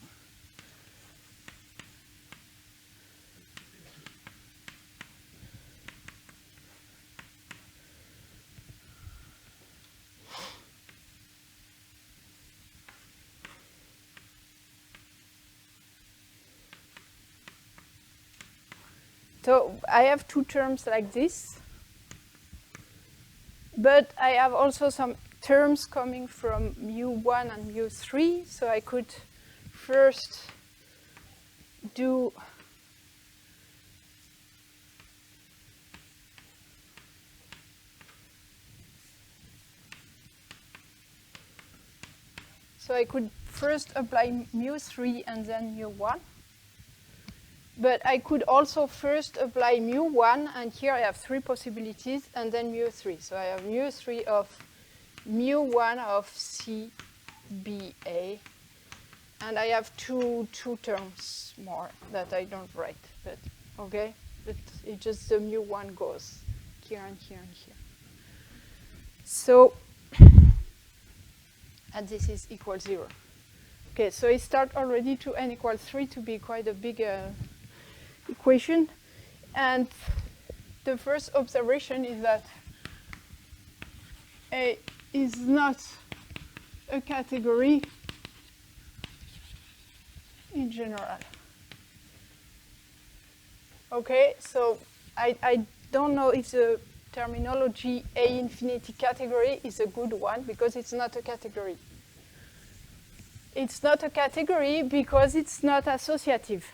A: So I have 2 terms like this, but I have also some terms coming from mu1 and mu3, so I could first do apply mu3 and then mu1. But I could also first apply mu1, and here I have 3 possibilities, and then mu3. So I have mu3 of mu1 of CBA, and I have two terms more that I don't write. But okay, but it just the mu1 goes here and here and here. So, and this is equal 0. Okay, so it starts already to n equals 3 to be quite a big equation, and the first observation is that A is not a category in general. Okay, so I don't know if the terminology A infinity category is a good one because it's not a category. It's not a category because it's not associative.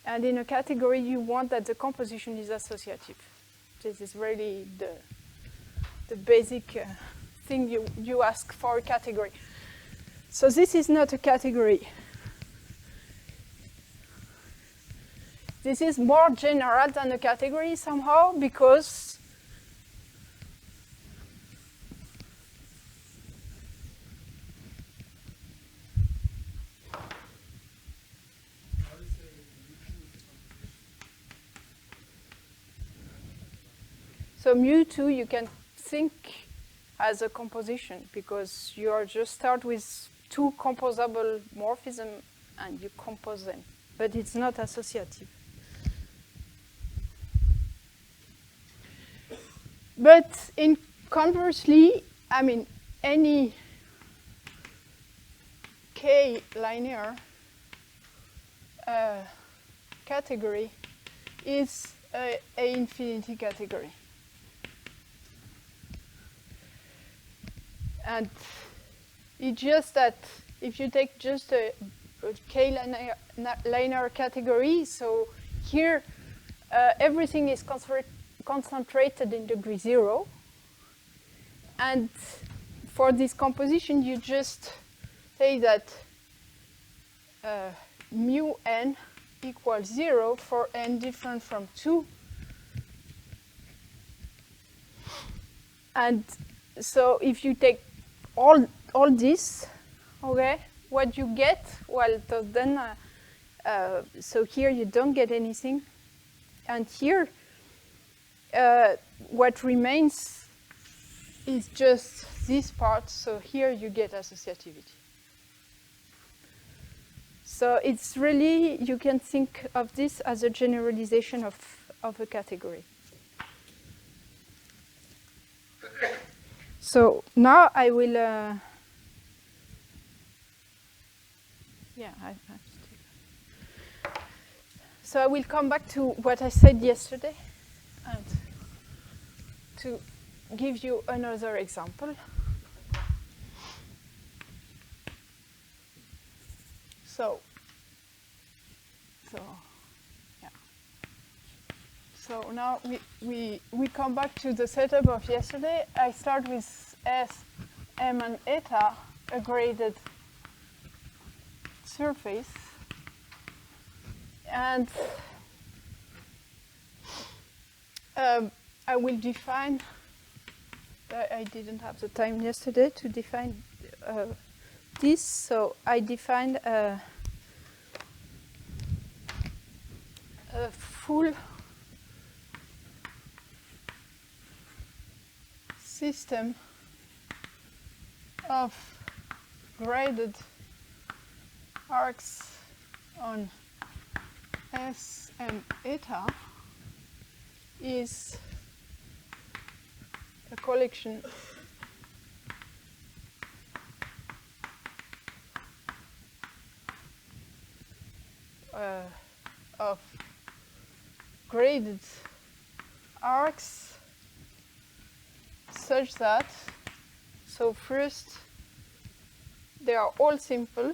A: And in a category, you want that the composition is associative. This is really the basic thing you ask for a category. So this is not a category. This is more general than a category somehow because so mu2 you can think as a composition because you are just start with two composable morphisms and you compose them, but it's not associative. But conversely, I mean, any K linear category is a infinity category. And it's just that if you take just a K linear category, so here everything is concentrated in degree 0. And for this composition, you just say that mu n equals 0 for n different from 2. And so if you take all this, okay, what you get, well, then, so here you don't get anything. And here, what remains is just this part, so here you get associativity. So it's really, you can think of this as a generalization of a category. So now I will, yeah, I have to. So I will come back to what I said yesterday and to give you another example. So yeah. So now we come back to the setup of yesterday. I start with S, M, and eta, a graded surface. And I will define, I didn't have the time yesterday to define this, so I defined a full system of graded arcs on S and eta is a collection of graded arcs such that, so first they are all simple,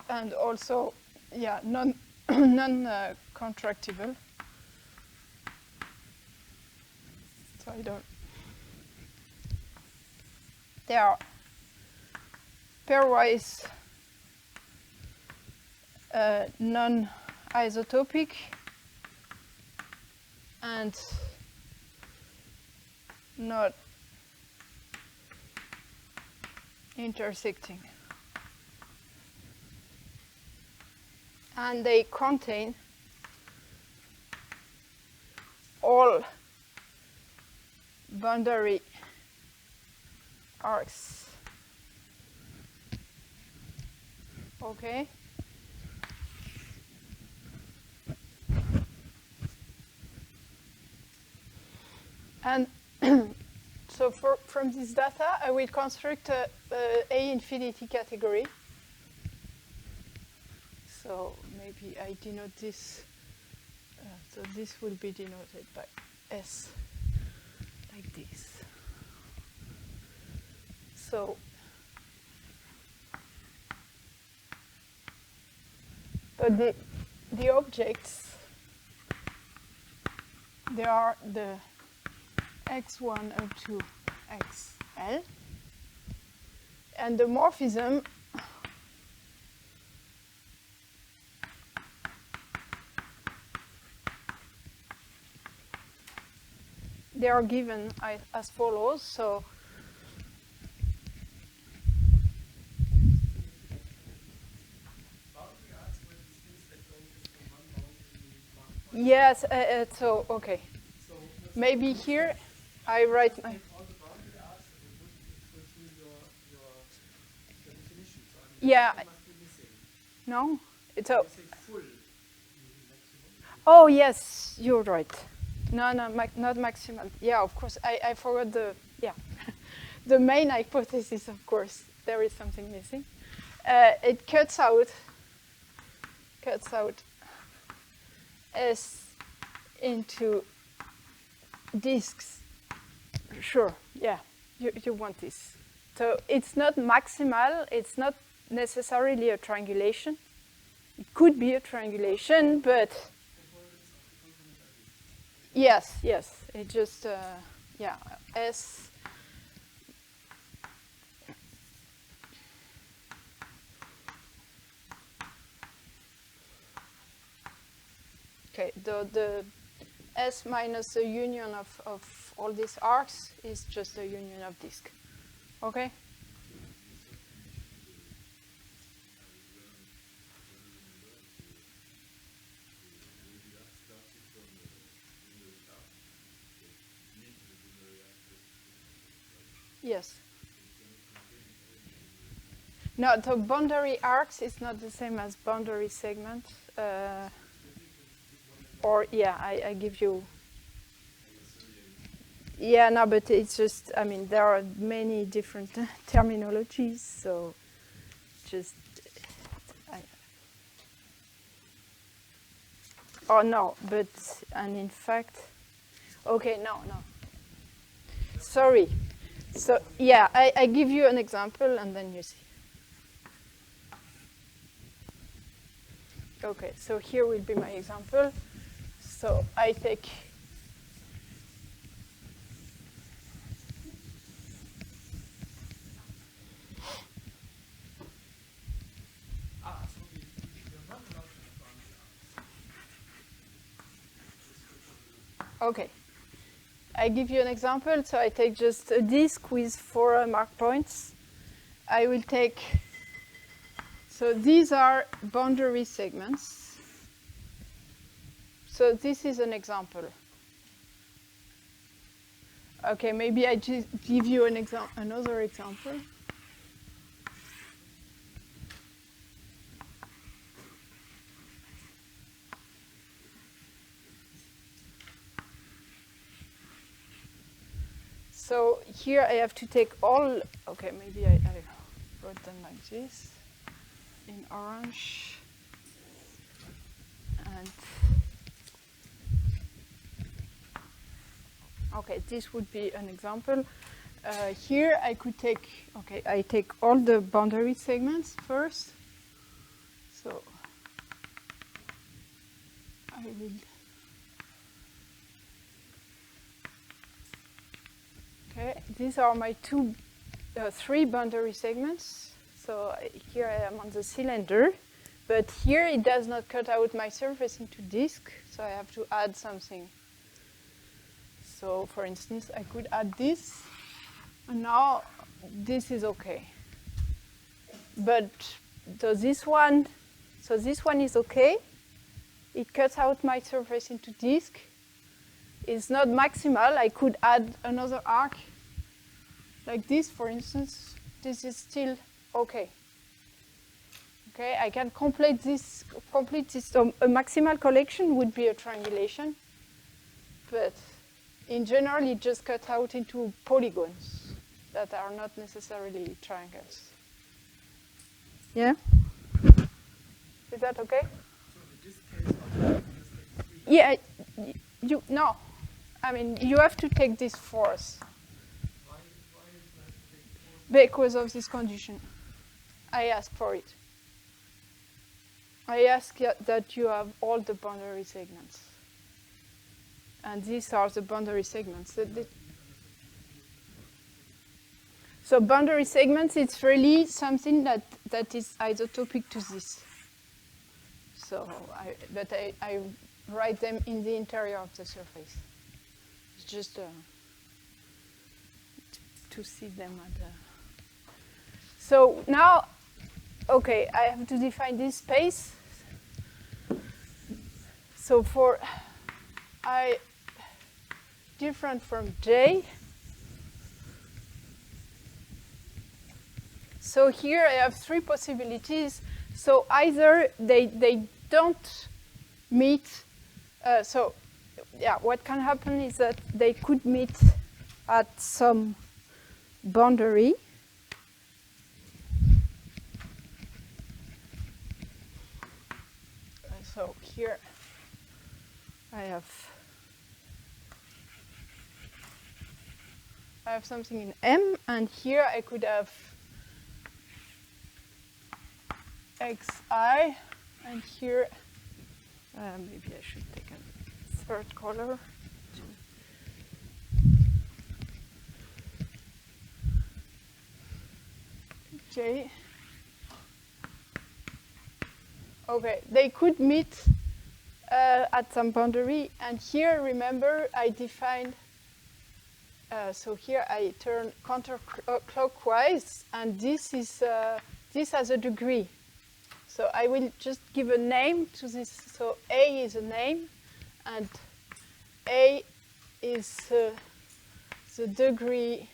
A: and also, yeah, non-contractible. So I don't. They are pairwise non-isotopic and not intersecting. And they contain all boundary arcs. Okay. And So from this data, I will construct a infinity category. So maybe I denote this. So this will be denoted by S, like this. So the objects, they are the x1 up to xl, and the morphism they are given as follows. So yes, so okay.
B: So
A: Maybe here I write my.
B: all the boundary arcs would fulfill your definition. So I mean,
A: Yeah.
B: it must be missing.
A: No, it's a.
B: You say full maximum.
A: Oh yes, you're right. No, not maximal. Yeah, of course. I forgot the the main hypothesis. Of course, there is something missing. It cuts out S into disks. Sure. Yeah, you want this. So it's not maximal. It's not necessarily a triangulation. It could be a triangulation, but. Yes. It just, S. Okay, the S minus the union of all these arcs is just the union of disk. Okay? Yes. No, the boundary arcs is not the same as boundary segment. Or, yeah, I give you. Yeah, no, but it's just, I mean, there are many different terminologies, so just. Oh, no, but, and in fact, okay, no. Sorry. So, yeah, I give you an example and then you see. Okay, so here will be my example. So I take okay. I give you an example. So I take just a disk with 4 mark points. I will take, so these are boundary segments. So this is an example. Okay, maybe I just give you another example. So here I have to take all, okay, maybe I wrote them like this, in orange. And okay, this would be an example. Here I could take, okay, I take all the boundary segments first. So I will. Okay, these are my 3 boundary segments. So here I am on the cylinder, but here it does not cut out my surface into disk, so I have to add something. So for instance, I could add this, and now this is okay. But so this one is okay. It cuts out my surface into disk. It's not maximal. I could add another arc like this, for instance. This is still okay. Okay, I can complete this. So a maximal collection would be a triangulation, but in general, it just cuts out into polygons that are not necessarily triangles. Yeah? Is that okay?
B: So in this case, I'll just take 3.
A: Yeah, no. I mean, you have to take this force.
B: Why do I have to take 4?
A: Because of this condition. I ask for it. I ask that you have all the boundary segments. And these are the boundary segments. So boundary segments, it's really something that is isotopic to this. So, but I write them in the interior of the surface. It's just to see them at the... So now, okay, I have to define this space. So for I different from J, so here I have 3 possibilities. So either they don't meet, so yeah, what can happen is that they could meet at some boundary. So here I have something in M, and here I could have xi, and here maybe I should take a third color. J. Okay, they could meet at some boundary, and here, remember, I defined, so here I turn counterclockwise, and this has a degree. So I will just give a name to this. So A is a name, and A is the degree,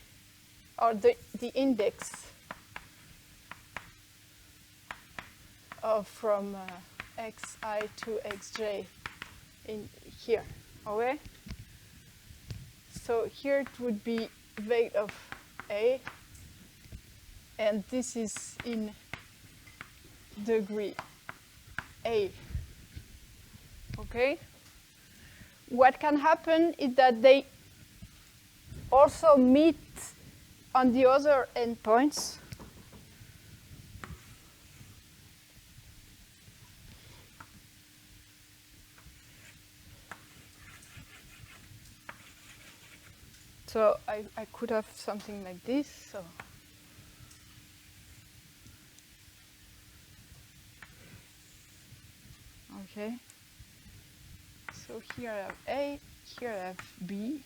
A: or the index of from xi to xj in here, okay? So here it would be weight of A, and this is in degree A, okay? What can happen is that they also meet on the other endpoints. So I could have something like this. So okay. So here I have A, here I have B.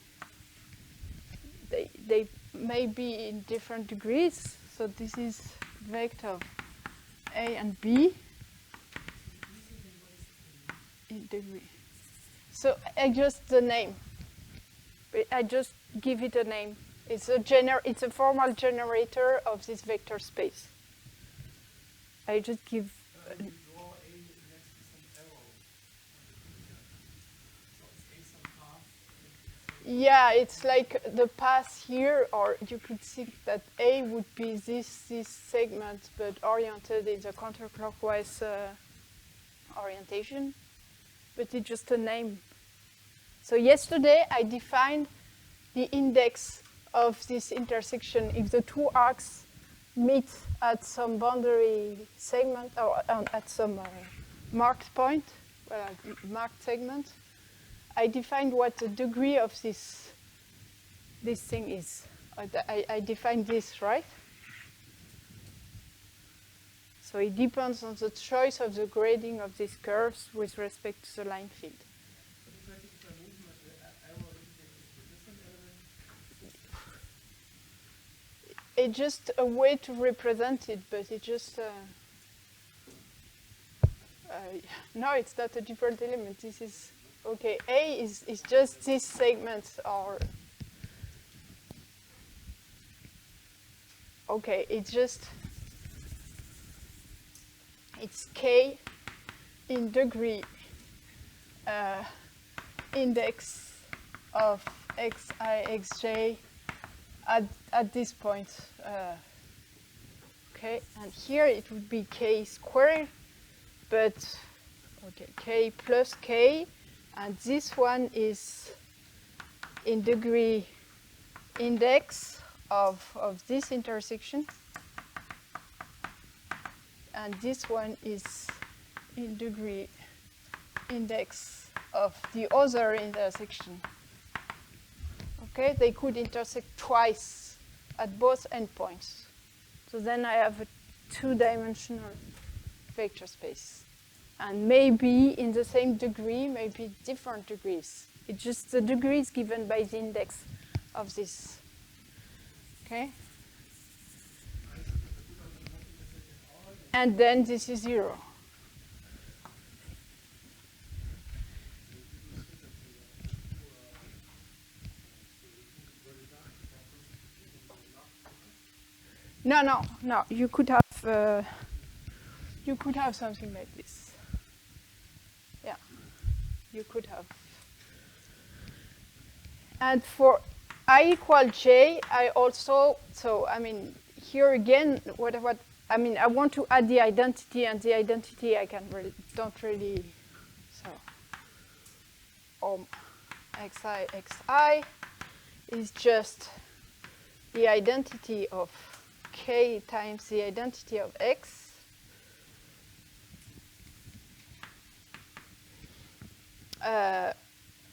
A: They may be in different degrees. So this is vector of A and B in degree. So I just the name. I just give it a name. It's a formal generator of this vector space. I just give.
B: You draw A next to some arrow on the picture. So it's A some path.
A: Yeah, it's like the path here, or you could think that A would be this segment, but oriented in the counterclockwise orientation. But it's just a name. So yesterday I defined the index of this intersection if the two arcs meet at some boundary segment or at some marked point, marked segment. I defined what the degree of this thing is. I defined this, right? So it depends on the choice of the grading of these curves with respect to the line field. It's just a way to represent it, but it just no, it's not a different element. This is okay. A is just these segments are okay. It's K in degree index of xi, xj at this point. Okay, and here it would be k squared, but okay, k plus k, and this one is in degree index of this intersection, and this one is in degree index of the other intersection. Okay, they could intersect twice at both endpoints. So then I have a two-dimensional vector space. And maybe in the same degree, maybe different degrees. It's just the degrees given by the index of this. Okay? And then this is 0. No. You could have something like this. Yeah, you could have. And for I equal j, I also, so I mean, here again, I mean, I want to add the identity, and the identity I don't really, so xi is just the identity of k times the identity of x,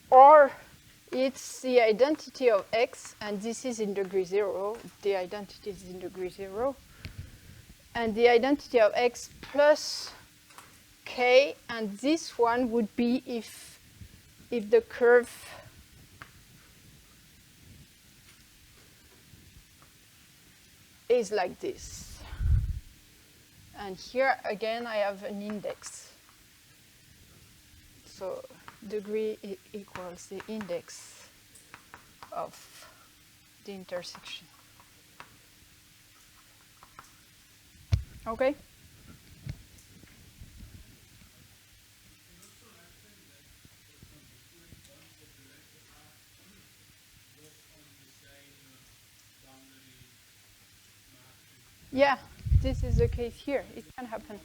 A: or it's the identity of x, and this is in degree 0, the identity is in degree 0, and the identity of x plus k, and this one would be if the curve is like this. And here again I have an index. So degree equals the index of the intersection. Okay? Yeah, this is the case here. It can happen.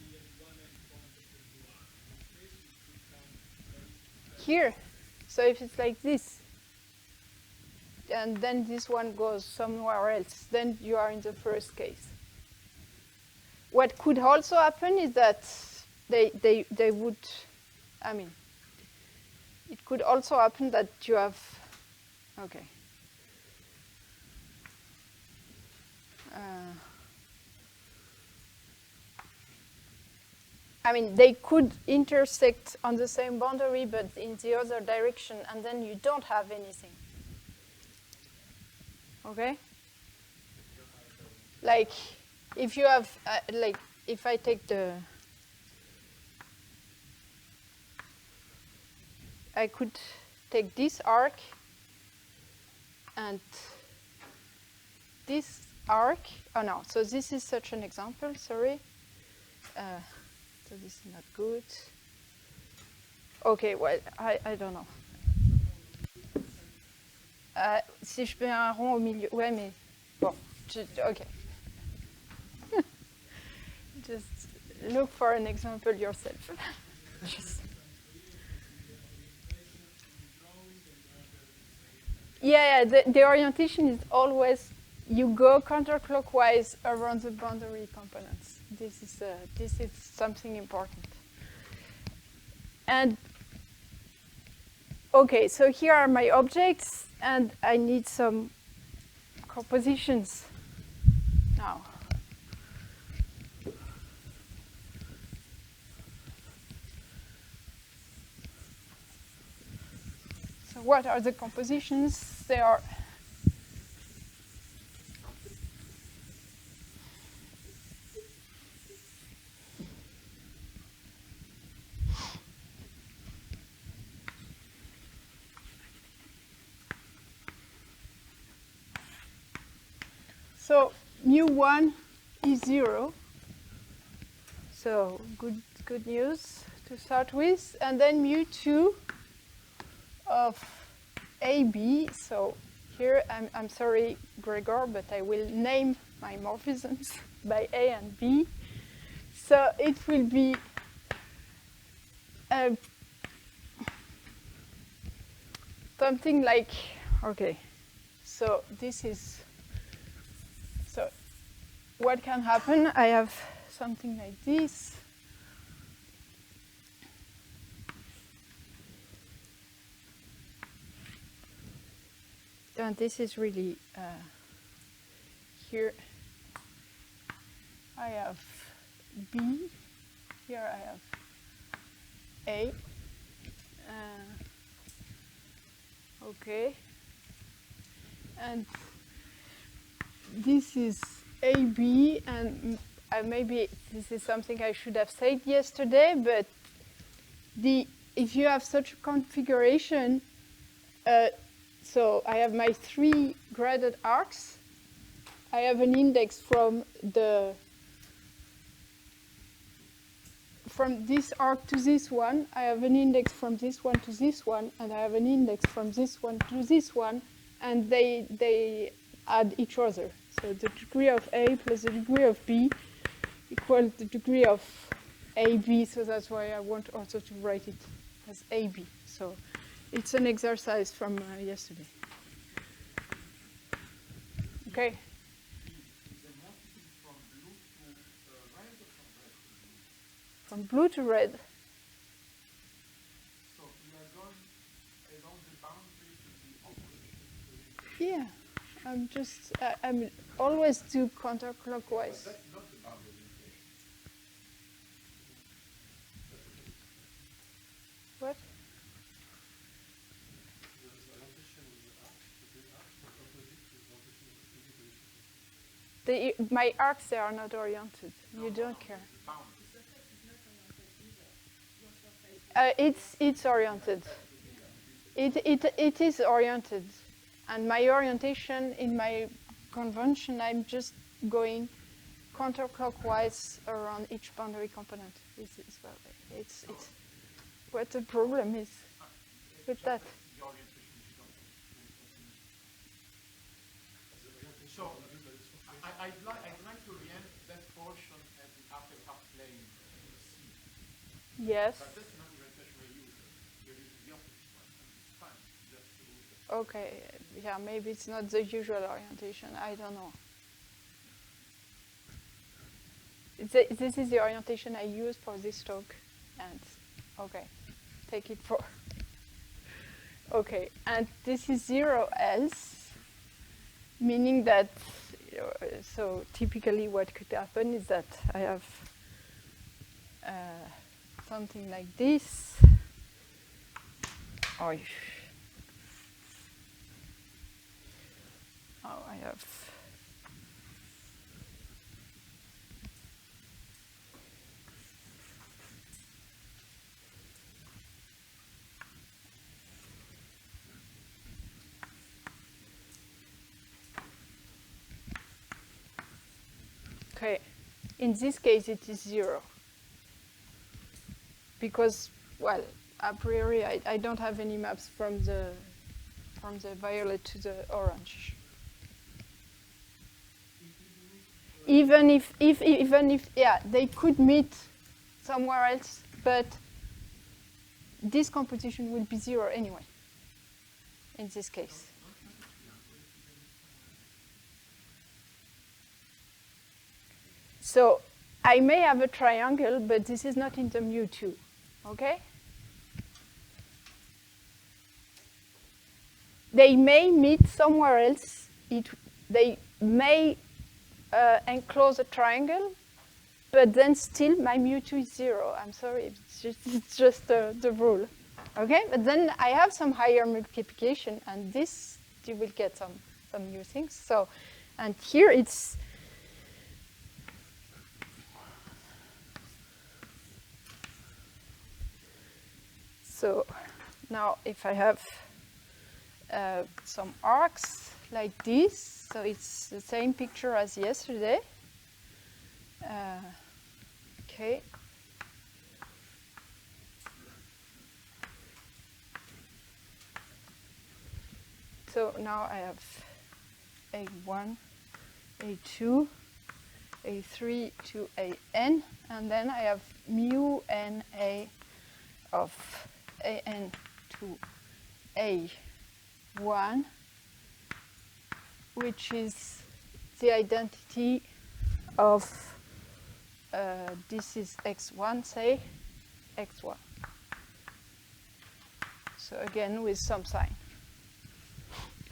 A: Here, so if it's like this, and then this one goes somewhere else, then you are in the first case. What could also happen is that they would, I mean, it could also happen that you have, okay. I mean, they could intersect on the same boundary, but in the other direction, and then you don't have anything. Okay? Like, if you have, like, if I take I could take this arc and this arc. Oh no, so this is such an example, sorry. So this is not good. Okay, well, I don't know. Si je fais un rond au milieu, ouais, mais bon, okay. Just look for an example yourself. Yeah, the orientation is always you go counterclockwise around the boundary components. This is something important. And okay, so here are my objects, and I need some compositions now. So what are the compositions? They are so mu1 is 0. So good news to start with, and then mu2 of AB. So here, I'm sorry, Gregor, but I will name my morphisms by A and B. So it will be something like, okay, so this is, so what can happen? I have something like this. And this is really, here I have B, here I have A. Okay, and this is AB, and maybe this is something I should have said yesterday, but if you have such a configuration, so I have my 3 graded arcs. I have an index from this arc to this one. I have an index from this one to this one, and I have an index from this one to this one, and they add each other. So the degree of A plus the degree of B equals the degree of AB, so that's why I want also to write it as AB. So it's an exercise from yesterday. Okay. From blue to red.
B: So we are going along the boundary to the opposite.
A: Yeah, I'm always do counterclockwise.
B: That's not the boundary limitation.
A: What? My arcs, they are not oriented. You don't care. It's oriented. It is oriented, and my orientation in my convention, I'm just going counterclockwise around each boundary component. It's what the problem is with that.
B: So I'd like to orient that portion at the upper half plane C.
A: Yes.
B: But that's not the orientation we use. You use the opposite one. It's fine. Just to
A: okay. Yeah, maybe it's not the usual orientation. I don't know. This is the orientation I use for this talk, and okay, take it for. Okay, and this is 0 else, meaning that. So typically, what could happen is that I have something like this. Oh, I have. Okay, in this case it is 0. Because, well, a priori I don't have any maps from the violet to the orange. Even if yeah, they could meet somewhere else, but this composition will be 0 anyway, in this case. So I may have a triangle, but this is not in the mu2, okay? They may meet somewhere else. They may enclose a triangle, but then still my mu2 is 0. I'm sorry, it's just the rule, okay? But then I have some higher multiplication, and this you will get some new things. So, and here it's. So now if I have some arcs like this, so it's the same picture as yesterday. Okay. So now I have A1, A2, A3 to AN, and then I have mu n A of AN to A1, which is the identity of, this is x1, say, x1. So again, with some sign.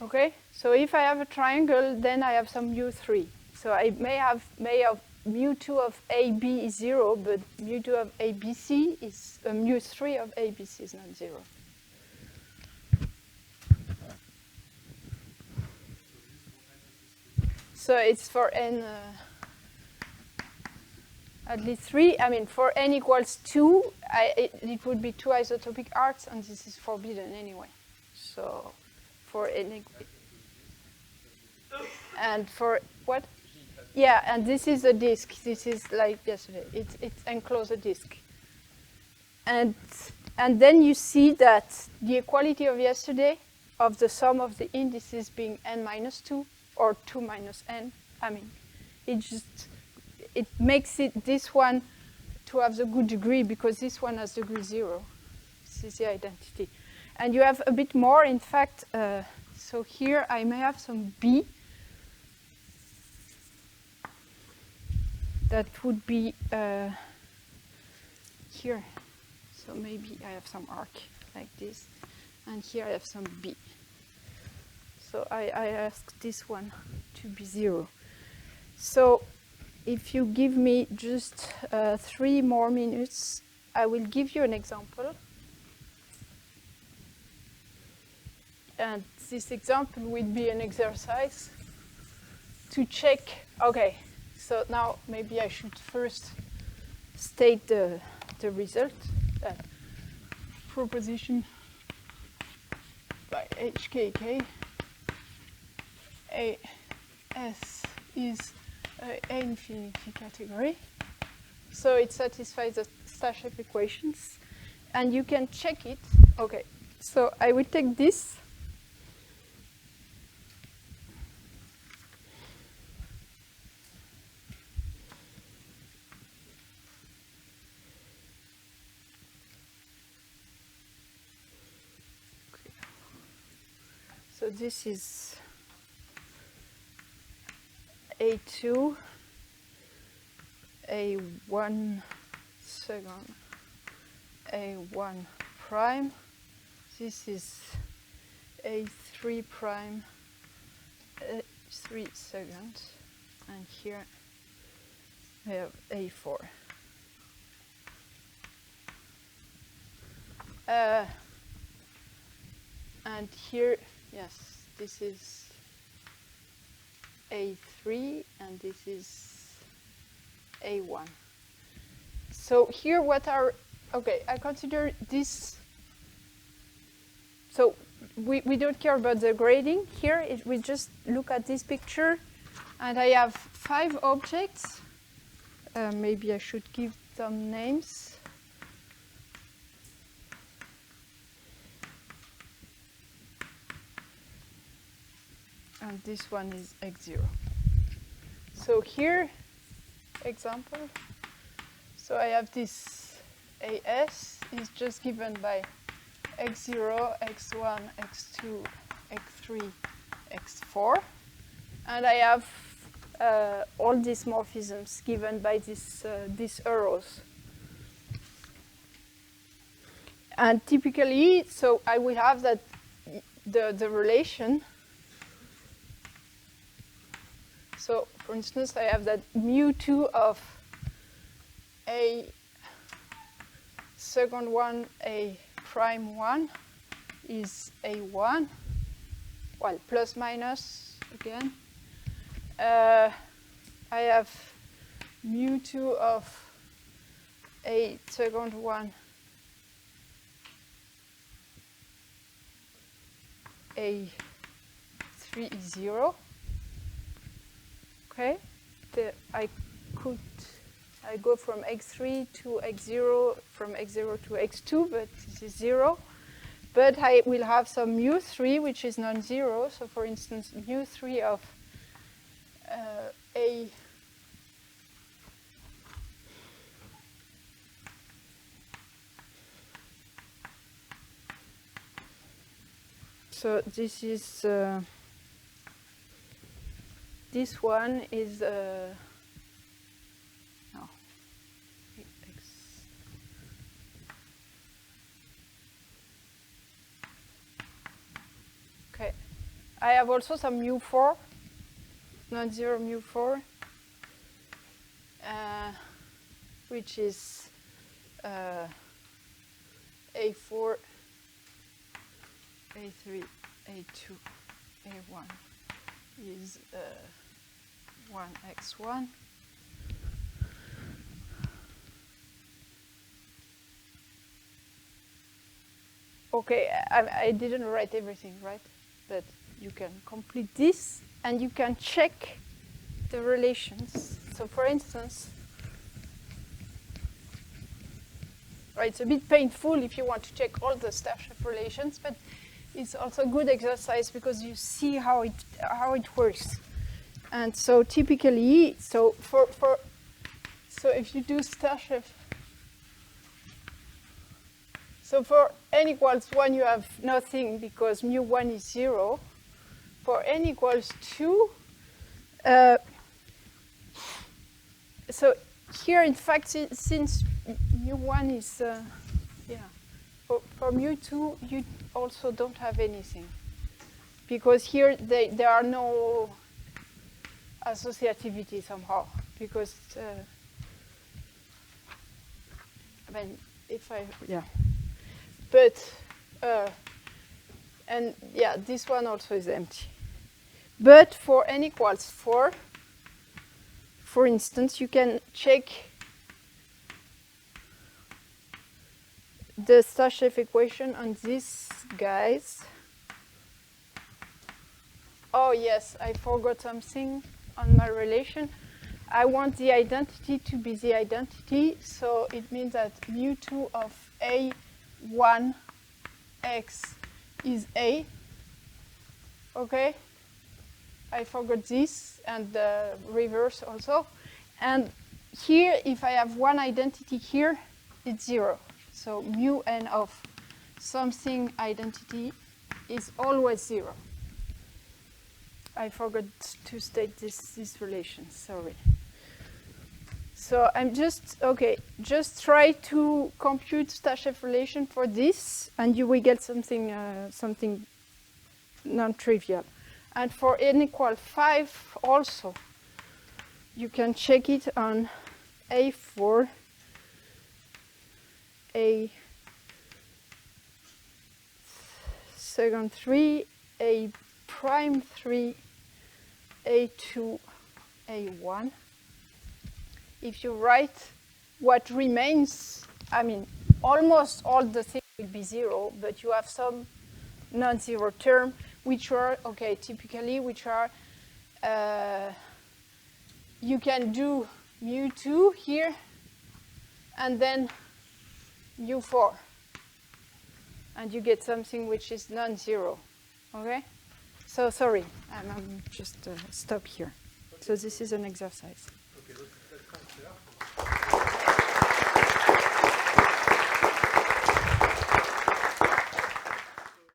A: Okay, so if I have a triangle, then I have some mu3. So I may have mu2 of AB is 0, but mu2 of ABC is, mu3 of ABC is not 0. So it's for n at least 3. I mean, for n equals 2, it would be 2 isotopic arcs, and this is forbidden anyway. So for n, and for what? Yeah, and this is a disk. This is like yesterday. It's enclosed a disk. And then you see that the equality of yesterday of the sum of the indices being n minus 2 or 2 minus n, I mean, it makes it this one to have the good degree because this one has degree 0. This is the identity. And you have a bit more, in fact. So here I may have some B. That would be here. So maybe I have some arc like this. And here I have some B. So I ask this one to be 0. So if you give me just 3 more minutes, I will give you an example. And this example would be an exercise to check. Okay, so now maybe I should first state the result. That proposition by HKK AS is A infinity category. So it satisfies the star-shape equations. And you can check it. Okay, so I will take this. So this is A2, A1 second, A1 prime. This is A3 prime, A3 second, and here I have A4. And here, yes, this is A3, and this is A1. So here what are, okay, I consider this, so we don't care about the grading. Here we just look at this picture, and I have 5 objects. Maybe I should give them names. And this one is x0. So here, example. So I have this AS is just given by x0, x1, x2, x3, x4. And I have all these morphisms given by these arrows. And typically, so I will have that the relation. So, for instance, I have that mu2 of A second one, A prime 1 is A1, well, plus minus again. I have mu2 of A second one, A3 is 0. Okay, I go from x3 to x0, from x0 to x2, but this is 0. but I will have some mu3 which is non-zero. So for instance, mu3 of A so this is this one is no. Okay, I have also some mu4, non-zero mu4, which is A4, A3, A2, A1 is 1x1. Okay, I didn't write everything, right? But you can complete this and you can check the relations. So for instance, right, it's a bit painful if you want to check all the Stashev relations, but it's also a good exercise because you see how it works. And so typically, so if you do Stashev, so for n equals 1, you have nothing because mu1 is 0. For n equals 2, so here, in fact, since mu1 is, for mu2, you also don't have anything. Because here, there are no associativity somehow. Because, I mean, if I, yeah. But, and yeah, this one also is empty. But for n equals 4, for instance, you can check the Stashev equation on these guys. Oh yes, I forgot something on my relation. I want the identity to be the identity, so it means that mu2 of A1x is A. Okay? I forgot this and the reverse also. And here, if I have one identity here, it's 0. So mu n of something identity is always 0. I forgot to state this relation, sorry. So I'm just try to compute Stashev relation for this, and you will get something something non-trivial. And for n equal 5 also, you can check it on A4, A second 3, A prime 3, A2, A1. If you write what remains, I mean, almost all the things will be 0, but you have some non-zero term, which are, okay, typically, which are, you can do mu2 here, and then mu4. And you get something which is non-zero, okay? So sorry, I'm just stop here. So this is an exercise.